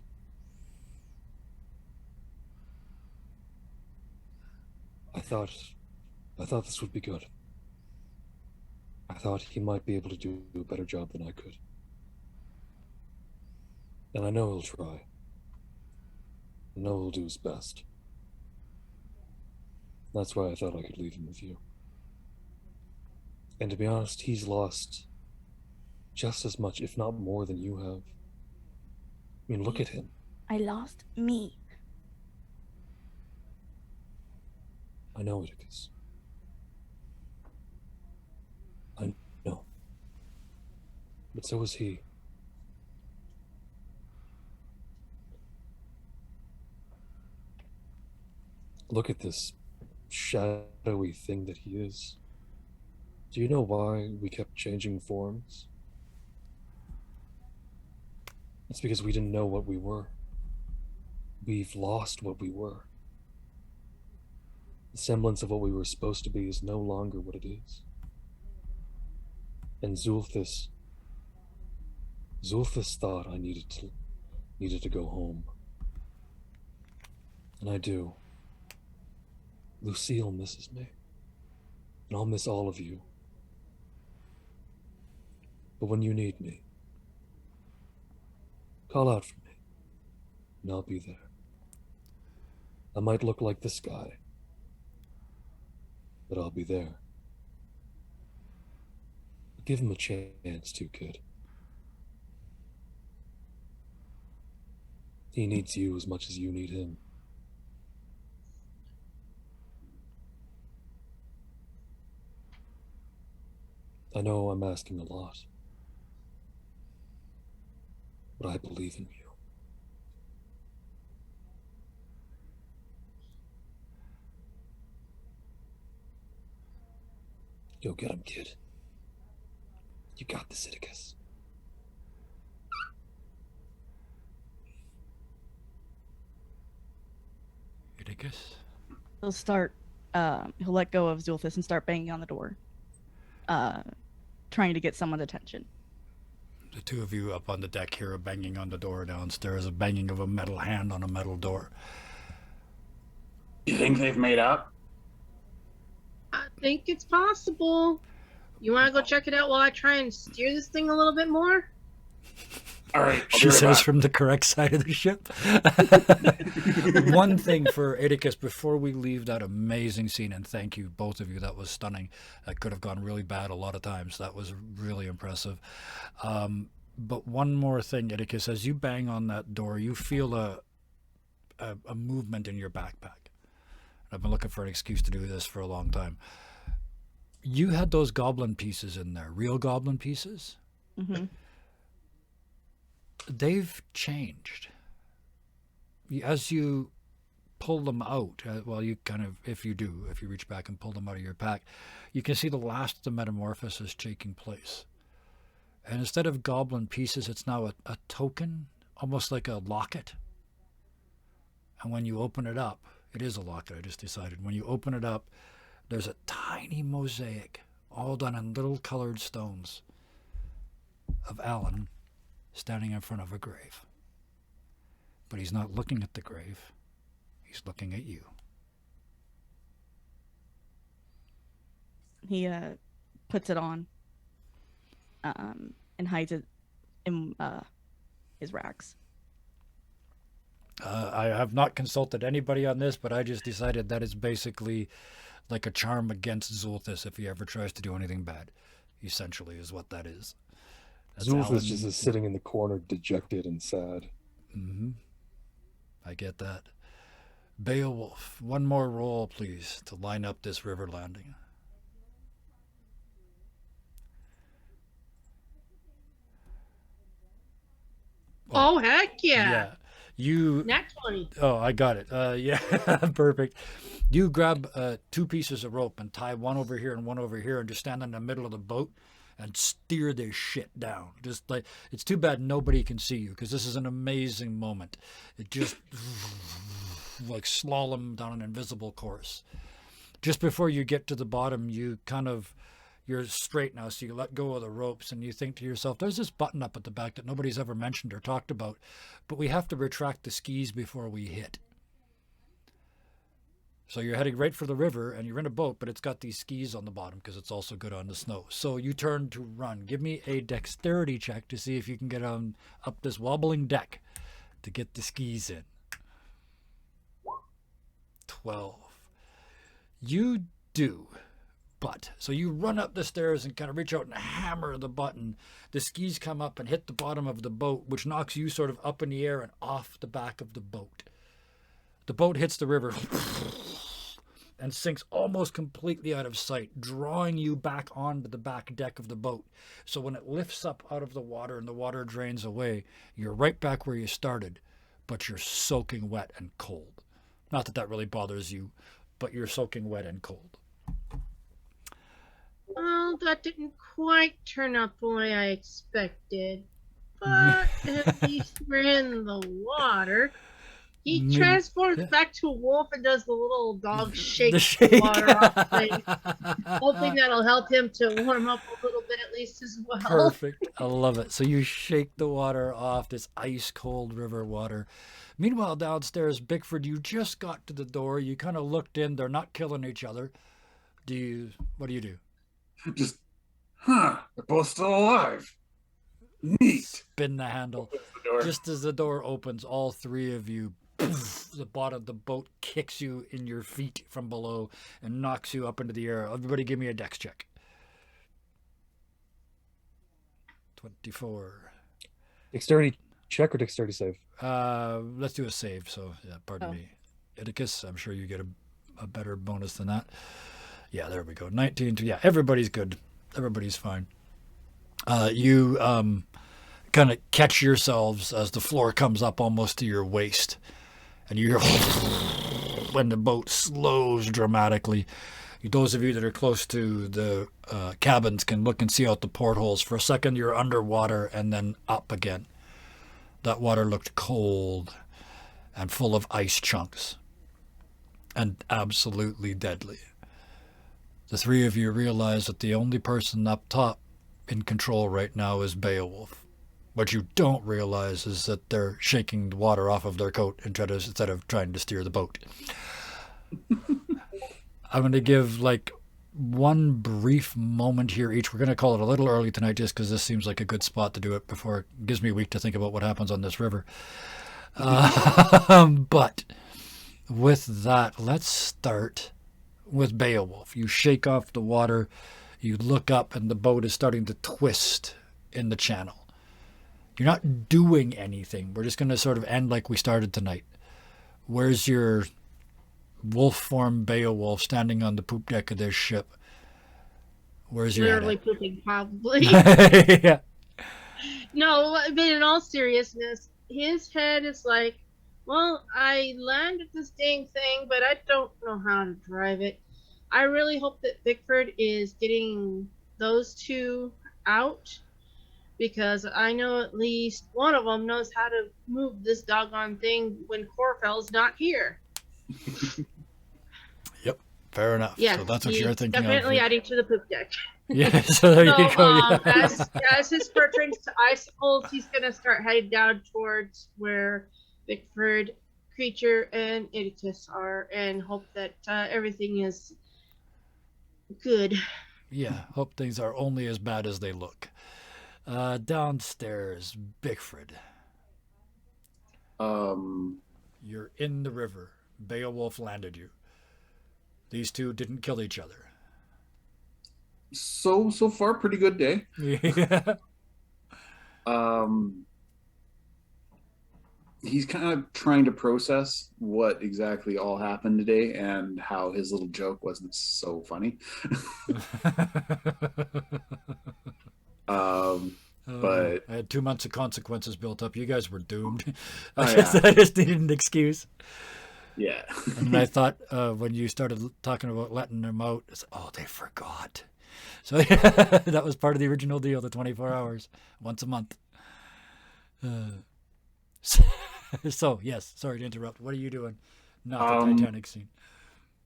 I thought this would be good. I thought he might be able to do a better job than I could. And I know he'll try. I know he'll do his best. That's why I thought I could leave him with you. And to be honest, he's lost just as much, if not more, than you have. I mean, look at him. I lost me. I know, Edicus. I know. But so is he. Look at this shadowy thing that he is. Do you know why we kept changing forms? It's because we didn't know what we were. We've lost what we were. The semblance of what we were supposed to be is no longer what it is. And Zulthus thought I needed to go home. And I do. Lucille misses me. And I'll miss all of you. But when you need me, call out for me, and I'll be there. I might look like this guy, that I'll be there. But give him a chance too, kid. He needs you as much as you need him. I know I'm asking a lot, but I believe in you. Go get him, kid. You got this, Iticus. Iticus? He'll start. He'll let go of Zulthus and start banging on the door, trying to get someone's attention. The two of you up on the deck hear a banging on the door downstairs, a banging of a metal hand on a metal door. You think they've made up? I think it's possible. You want to go check it out while I try and steer this thing a little bit more? All right. She says from the correct side of the ship. One thing for Iticus before we leave that amazing scene, and thank you, both of you, that was stunning. That could have gone really bad a lot of times. That was really impressive. But one more thing, Iticus, as you bang on that door, you feel a movement in your backpack. I've been looking for an excuse to do this for a long time. You had those goblin pieces in there, real goblin pieces. Mm-hmm. They've changed. As you pull them out, well, you kind of, if you reach back and pull them out of your pack, you can see the last of the metamorphosis taking place. And instead of goblin pieces, it's now a token, almost like a locket. And when you open it up, it is a locket, I just decided. When you open it up, there's a tiny mosaic, all done in little colored stones, of Alan standing in front of a grave. But he's not looking at the grave. He's looking at you. He puts it on and hides it in his racks. I have not consulted anybody on this, but I just decided that is basically like a charm against Zulthus if he ever tries to do anything bad. Essentially is what that is. Zulthus just is sitting in the corner, dejected and sad. Mm-hmm. I get that. Beowulf, one more roll, please, to line up this river landing. Oh, heck yeah. Yeah. You. Nat 20. Oh, I got it. Yeah, perfect. You grab 2 pieces of rope and tie one over here and one over here and just stand in the middle of the boat and steer this shit down. Just like, it's too bad nobody can see you because this is an amazing moment. It just like slalom down an invisible course. Just before you get to the bottom, you're straight now, so you let go of the ropes and you think to yourself, there's this button up at the back that nobody's ever mentioned or talked about, but we have to retract the skis before we hit. So you're heading right for the river and you're in a boat, but it's got these skis on the bottom because it's also good on the snow. So you turn to run. Give me a dexterity check to see if you can get on up this wobbling deck to get the skis in. 12. You do. But so you run up the stairs and kind of reach out and hammer the button. The skis come up and hit the bottom of the boat, which knocks you sort of up in the air and off the back of the boat. The boat hits the river and sinks almost completely out of sight, drawing you back onto the back deck of the boat. So when it lifts up out of the water and the water drains away, you're right back where you started, but you're soaking wet and cold. Not that that really bothers you, but you're soaking wet and cold. Well, that didn't quite turn out the way I expected. But at least we're in the water. He transforms back to a wolf and does the little dog shake the water off thing. Hoping that'll help him to warm up a little bit at least as well. Perfect. I love it. So you shake the water off, this ice cold river water. Meanwhile, downstairs, Bickford, you just got to the door. You kind of looked in. They're not killing each other. What do you do? Just, they're both still alive. Neat. Spin the handle. The door. Just as the door opens, all 3 of you the bottom of the boat kicks you in your feet from below and knocks you up into the air. Everybody give me a dex check. 24. Dexterity check or dexterity save? Let's do a save. So, yeah, pardon me. Iticus, I'm sure you get a better bonus than that. Yeah, there we go. 19. Yeah, everybody's good. Everybody's fine. You kind of catch yourselves as the floor comes up almost to your waist. And you hear when the boat slows dramatically. Those of you that are close to the cabins can look and see out the portholes. For a second, you're underwater and then up again. That water looked cold and full of ice chunks and absolutely deadly. The three of you realize that the only person up top in control right now is Beowulf. What you don't realize is that they're shaking the water off of their coat instead of trying to steer the boat. I'm going to give like one brief moment here each. We're going to call it a little early tonight just because this seems like a good spot to do it before it gives me a week to think about what happens on this river. But with that, let's start with Beowulf. You shake off the water, you look up, and the boat is starting to twist in the channel. You're not doing anything. We're just going to sort of end like we started tonight. Where's your wolf form Beowulf standing on the poop deck of this ship? Where's your Literally pooping, probably. yeah. No, but in all seriousness, his head is like, well, I landed this dang thing, but I don't know how to drive it. I really hope that Bickford is getting those two out, because I know at least one of them knows how to move this doggone thing when Corfell's not here. Yep, fair enough. Yeah, So that's what you're thinking definitely of. adding to the poop deck. Yeah, so there you go. Yeah. As his spur turns to icicles, he's gonna start heading down towards where Bickford, Creature, and Iticus are, and hope that everything is good. Yeah, hope things are only as bad as they look. Downstairs, Bickford. You're in the river. Beowulf landed you. These two didn't kill each other. So far, pretty good day. Yeah. He's kind of trying to process what exactly all happened today and how his little joke wasn't so funny. But I had 2 months of consequences built up. You guys were doomed. Oh, I yeah. just needed an excuse. Yeah. And I thought when you started talking about letting them out, it's, oh, they forgot. So that was part of the original deal, the 24 hours, once a month. So, yes, sorry to interrupt. What are you doing? Not the Titanic scene.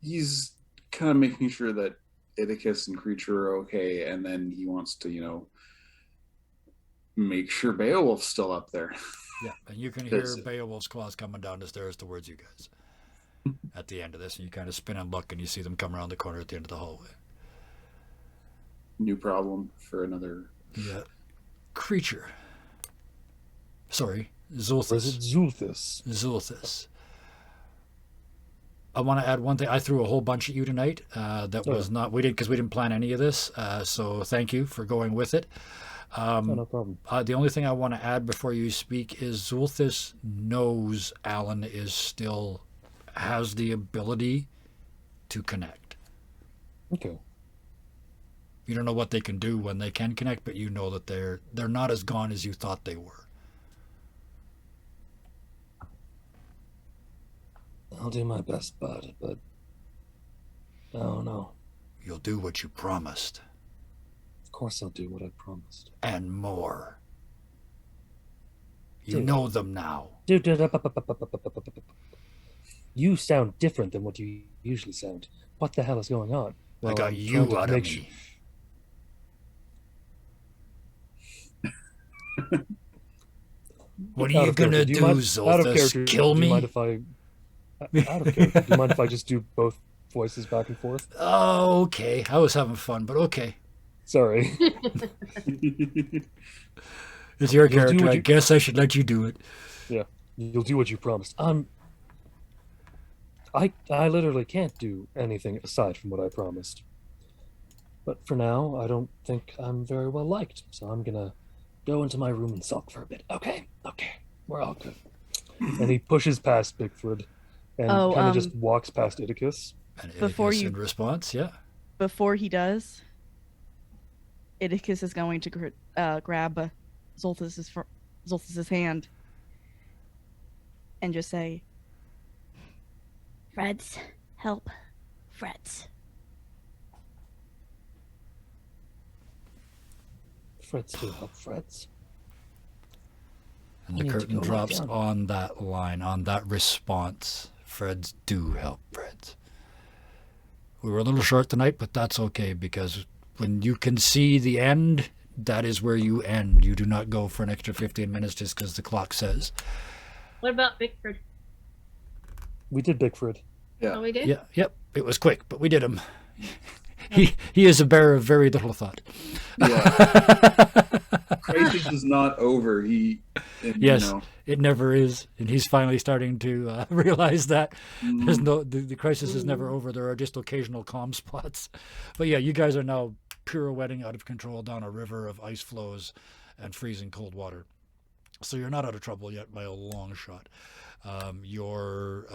He's kind of making sure that Iticus and Creature are okay, and then he wants to, make sure Beowulf's still up there. Yeah, and you can hear Beowulf's claws coming down the stairs towards you guys at the end of this, and you kind of spin and look, and you see them come around the corner at the end of the hallway. New problem for another... Yeah. Creature. Sorry, Zulthus. Or is it Zulthus? Zulthus. I want to add one thing. I threw a whole bunch at you tonight. Was not... We didn't plan any of this, so thank you for going with it. No problem. The only thing I want to add before you speak is Zulthus knows Alan has the ability to connect. Okay. You don't know what they can do when they can connect, but you know that they're not as gone as you thought they were. I'll do my best, bud, but I don't know. You'll do what you promised. Of course I'll do what I promised. And more. You Dude. know them now. Dude, you sound different than what you usually sound. What the hell is going on? I got I'm you trying to out of make me. What are you gonna do, Zulthus? Kill Do you me? mind if I... Out of character, do you mind if I just do both voices back and forth? Oh, okay. I was having fun, but okay. Sorry. It's your You'll do character. what I you- guess I should let you do it. Yeah, you'll do what you promised. I literally can't do anything aside from what I promised. But for now, I don't think I'm very well liked, so I'm gonna go into my room and sulk for a bit. Okay, okay, we're all good. And he pushes past Bigfoot and Oh, kind of just walks past Idicus. And Before Iticus you- in response, yeah. Before he does, Idicus is going to grab Zolthus's hand and just say, Freds, help. Freds. Freds do help Freds. And I the need to curtain go lie drops down. on that line, on that response. Freds do help Freds. We were a little short tonight, but that's okay, because when you can see the end, that is where you end. You do not go for an extra 15 minutes just because the clock says. What about Bickford? We did Bigfoot. Oh, we did? Yeah, yep, it was quick, but we did him. He is a bearer of very little thought. Yeah. Crisis is not over. Yes, it never is, and he's finally starting to realize that there's no the crisis is never over. There are just occasional calm spots, but yeah, you guys are now pirouetting out of control down a river of ice flows and freezing cold water. So you're not out of trouble yet by a long shot. Your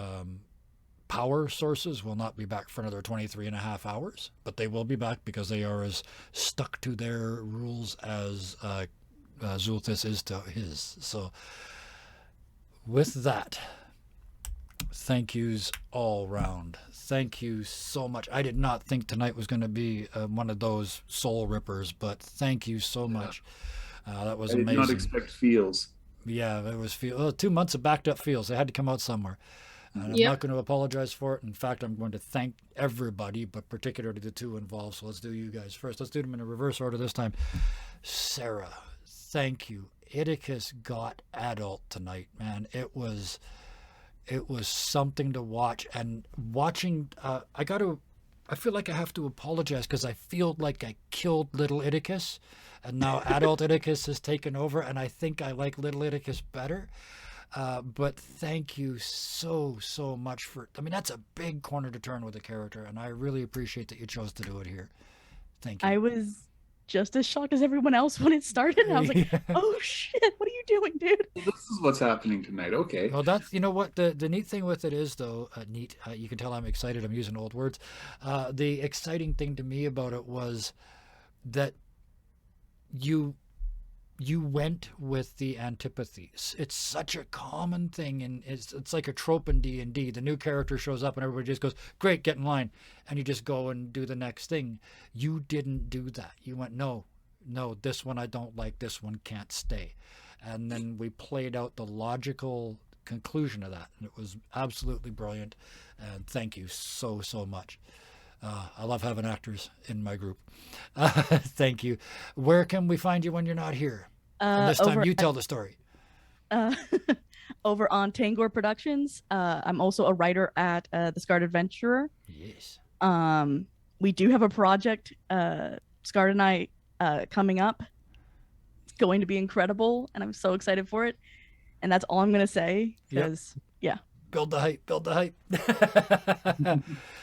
power sources will not be back for another 23 and a half hours, but they will be back because they are as stuck to their rules as Zulthis is to his. So with that, thank yous all round. Thank you so much. I did not think tonight was going to be one of those soul rippers, but thank you so much. That was I did amazing. not expect feels. Yeah, it was 2 months of backed up feels. They had to come out somewhere. And I'm Yep. not going to apologize for it. In fact, I'm going to thank everybody, but particularly the two involved. So let's do you guys first. Let's do them in a reverse order this time. Sarah, thank you. Idicus got adult tonight, man. It was something to watch. And watching, I feel like I have to apologize because I feel like I killed little Idicus. And now adult Idicus has taken over, and I think I like little Idicus better. But thank you so much for, I mean, that's a big corner to turn with a character, and I really appreciate that you chose to do it here. Thank you. I was just as shocked as everyone else when it started. And I was like, oh shit, what are you doing, dude? This is what's happening tonight. Okay. Well, that's, you know what, the neat thing with it is, though, you can tell I'm excited. I'm using old words. The exciting thing to me about it was that you went with the antipathies. It's such a common thing, and it's like a trope in D&D. The new character shows up and everybody just goes, great, get in line, and you just go and do the next thing. You didn't do that. You went, no, this one I don't like, this one can't stay. And then we played out the logical conclusion of that, and it was absolutely brilliant. And thank you so much. I love having actors in my group. Thank you. Where can we find you when you're not here? And this time you tell the story. Over on Tangor Productions. I'm also a writer at The Scarred Adventurer. Yes. We do have a project, Scarred and I, coming up. It's going to be incredible, and I'm so excited for it. And that's all I'm going to say, because, yeah. Build the hype.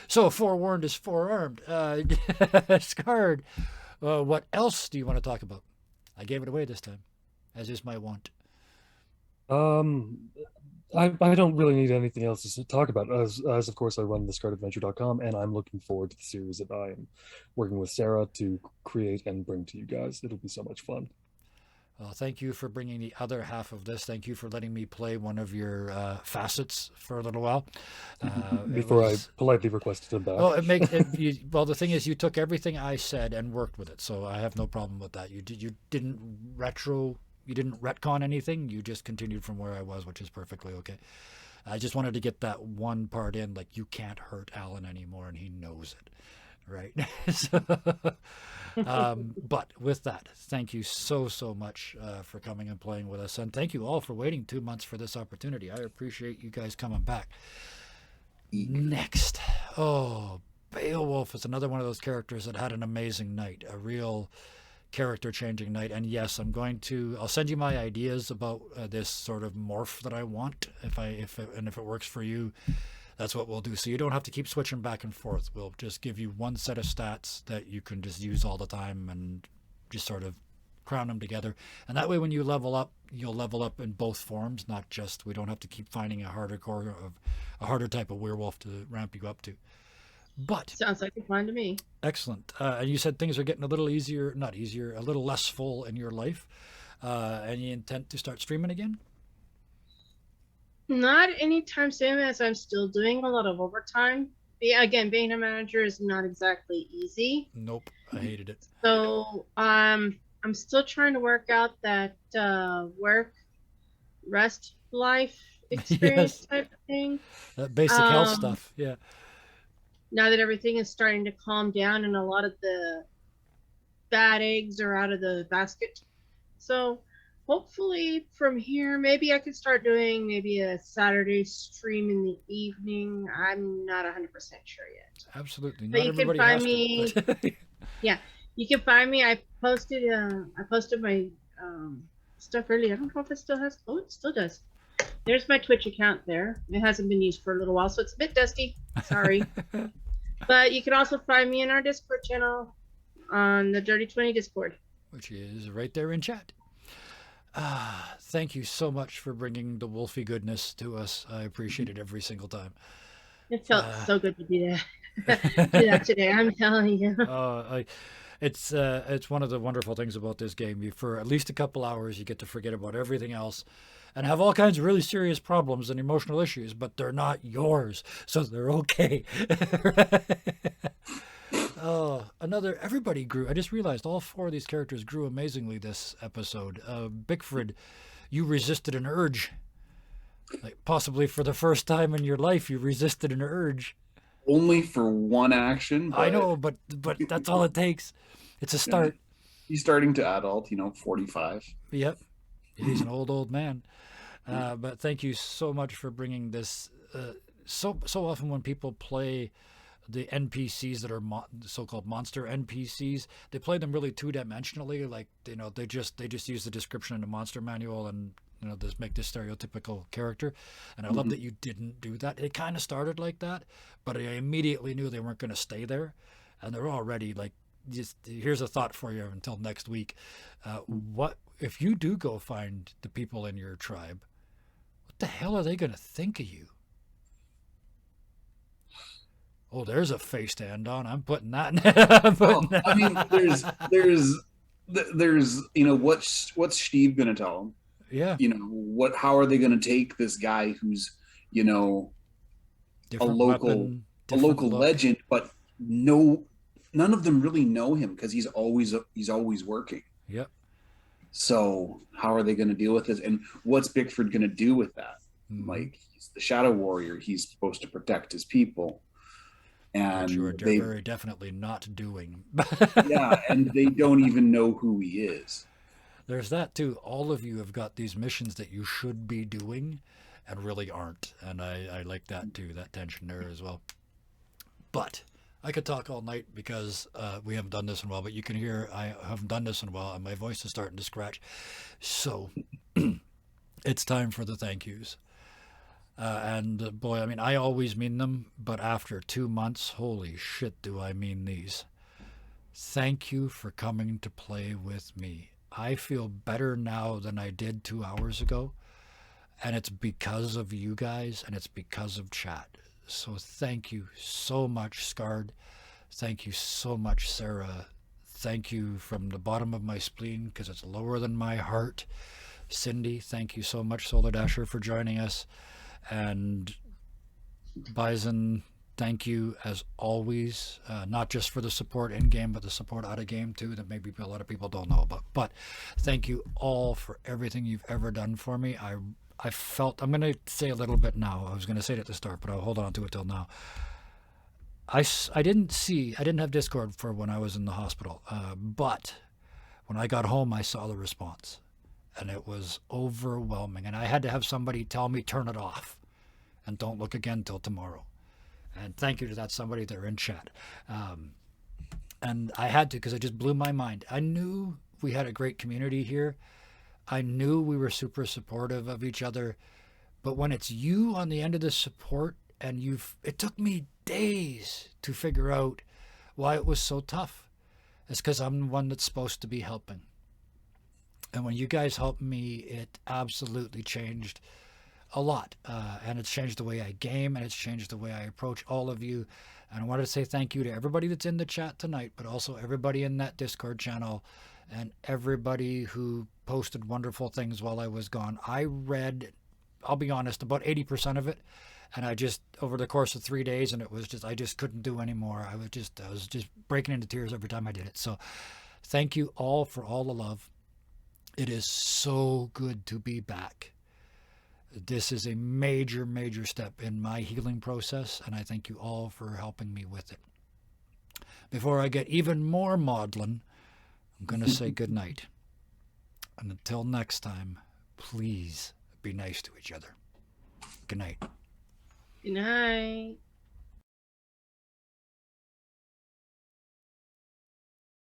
So, forewarned is forearmed. Scarred. What else do you want to talk about? I gave it away this time, as is my wont. I don't really need anything else to talk about, as of course I run thescarredadventure.com, and I'm looking forward to the series that I am working with Sarah to create and bring to you guys. It'll be so much fun. Well, thank you for bringing the other half of this. Thank you for letting me play one of your facets for a little while. Before I politely requested him back. Well, well, the thing is, you took everything I said and worked with it, so I have no problem with that. You didn't retcon anything. You just continued from where I was, which is perfectly okay. I just wanted to get that one part in, like, you can't hurt Alan anymore, and he knows it, right? But with that, thank you so much for coming and playing with us, and thank you all for waiting 2 months for this opportunity. I appreciate you guys coming back. Next, Beowulf is another one of those characters that had an amazing night, a real character-changing night. And yes, I'll send you my ideas about this sort of morph that I want, if it works for you. That's what we'll do. So you don't have to keep switching back and forth. We'll just give you one set of stats that you can just use all the time and just sort of crown them together. And that way when you level up, you'll level up in both forms, not just, we don't have to keep finding a harder type of werewolf to ramp you up to. But Sounds like a plan to me. excellent. And you said things are getting a little easier, not easier, a little less full in your life. Any intent to start streaming again? Not anytime soon, as I'm still doing a lot of overtime. Again, being a manager is not exactly easy. Nope. I hated it. So I'm still trying to work out that work rest life experience Yes. type of thing. That basic health Um, stuff. Yeah. Now that everything is starting to calm down and a lot of the bad eggs are out of the basket. So hopefully from here, maybe I could start doing maybe a Saturday stream in the evening. I'm not 100% sure yet. Absolutely. But Not you can everybody find has me- to. but- You can find me. I posted my stuff earlier. I don't know if it still has. Oh, it still does. There's my Twitch account there. It hasn't been used for a little while, so it's a bit dusty. Sorry. But you can also find me in our Discord channel on the Dirty 20 Discord. Which is right there in chat. Thank you so much for bringing the Wolfie goodness to us. I appreciate it every single time. It felt so good to do that. Do that today. I'm telling you. It's one of the wonderful things about this game. You, for at least a couple hours, you get to forget about everything else and have all kinds of really serious problems and emotional issues, but they're not yours, so they're okay. Everybody grew. I just realized all 4 of these characters grew amazingly this episode. Bickford, you resisted an urge. Like possibly for the first time in your life, you resisted an urge. Only for one action. I know, but that's all it takes. It's a start. He's starting to adult, 45. Yep. He's an old man. But thank you so much for bringing this. So often when people play the NPCs that are so-called monster NPCs, they play them really two-dimensionally. Like, they just use the description in the monster manual and just make this stereotypical character. And I love that you didn't do that. It kind of started like that, but I immediately knew they weren't going to stay there. And they're already like, just here's a thought for you until next week. What if you do go find the people in your tribe? What the hell are they going to think of you? Oh, there's a face to end on. I'm putting that in. I mean, there's what's Steve gonna tell him? Yeah. How are they gonna take this guy who's Different a local weapon, different look. legend, but none of them really know him because he's always working. Yep. So how are they going to deal with this? And what's Bickford going to do with that? Like, he's the Shadow Warrior. He's supposed to protect his people. And Which you are very definitely not doing. yeah, and they don't even know who he is. There's that too. All of you have got these missions that you should be doing and really aren't. And I like that too, that tension there as well. But I could talk all night because we haven't done this in a while, but you can hear I haven't done this in a while and my voice is starting to scratch. So it's time for the thank yous. And boy, I mean, I always mean them, but after 2 months, holy shit, do I mean these. Thank you for coming to play with me. I feel better now than I did 2 hours ago, and it's because of you guys, and it's because of chat. So thank you so much, Scarred. Thank you so much, Sarah. Thank you from the bottom of my spleen, because it's lower than my heart. Cindy, thank you so much, Solar Dasher, for joining us. And Bison, thank you as always, not just for the support in game, but the support out of game too, that maybe a lot of people don't know about. But thank you all for everything you've ever done for me. I felt, I'm going to say a little bit now. I was going to say it at the start, but I'll hold on to it till now. I didn't have Discord for when I was in the hospital, but when I got home, I saw the response. And it was overwhelming. And I had to have somebody tell me, turn it off. And don't look again till tomorrow. And thank you to that somebody there in chat. And I had to, because it just blew my mind. I knew we had a great community here. I knew we were super supportive of each other. But when it's you on the end of the support and it took me days to figure out why it was so tough. It's because I'm the one that's supposed to be helping. And when you guys helped me, it absolutely changed a lot. And it's changed the way I game, and it's changed the way I approach all of you. And I wanted to say thank you to everybody that's in the chat tonight, but also everybody in that Discord channel and everybody who posted wonderful things while I was gone. I read, I'll be honest, about 80% of it. And I just, over the course of 3 days, and it was just, I just couldn't do anymore. I was just breaking into tears every time I did it. So thank you all for all the love. It is so good to be back. This is a major, major step in my healing process, and I thank you all for helping me with it. Before I get even more maudlin, I'm going to say good night. And until next time, please be nice to each other. Good night. Good night.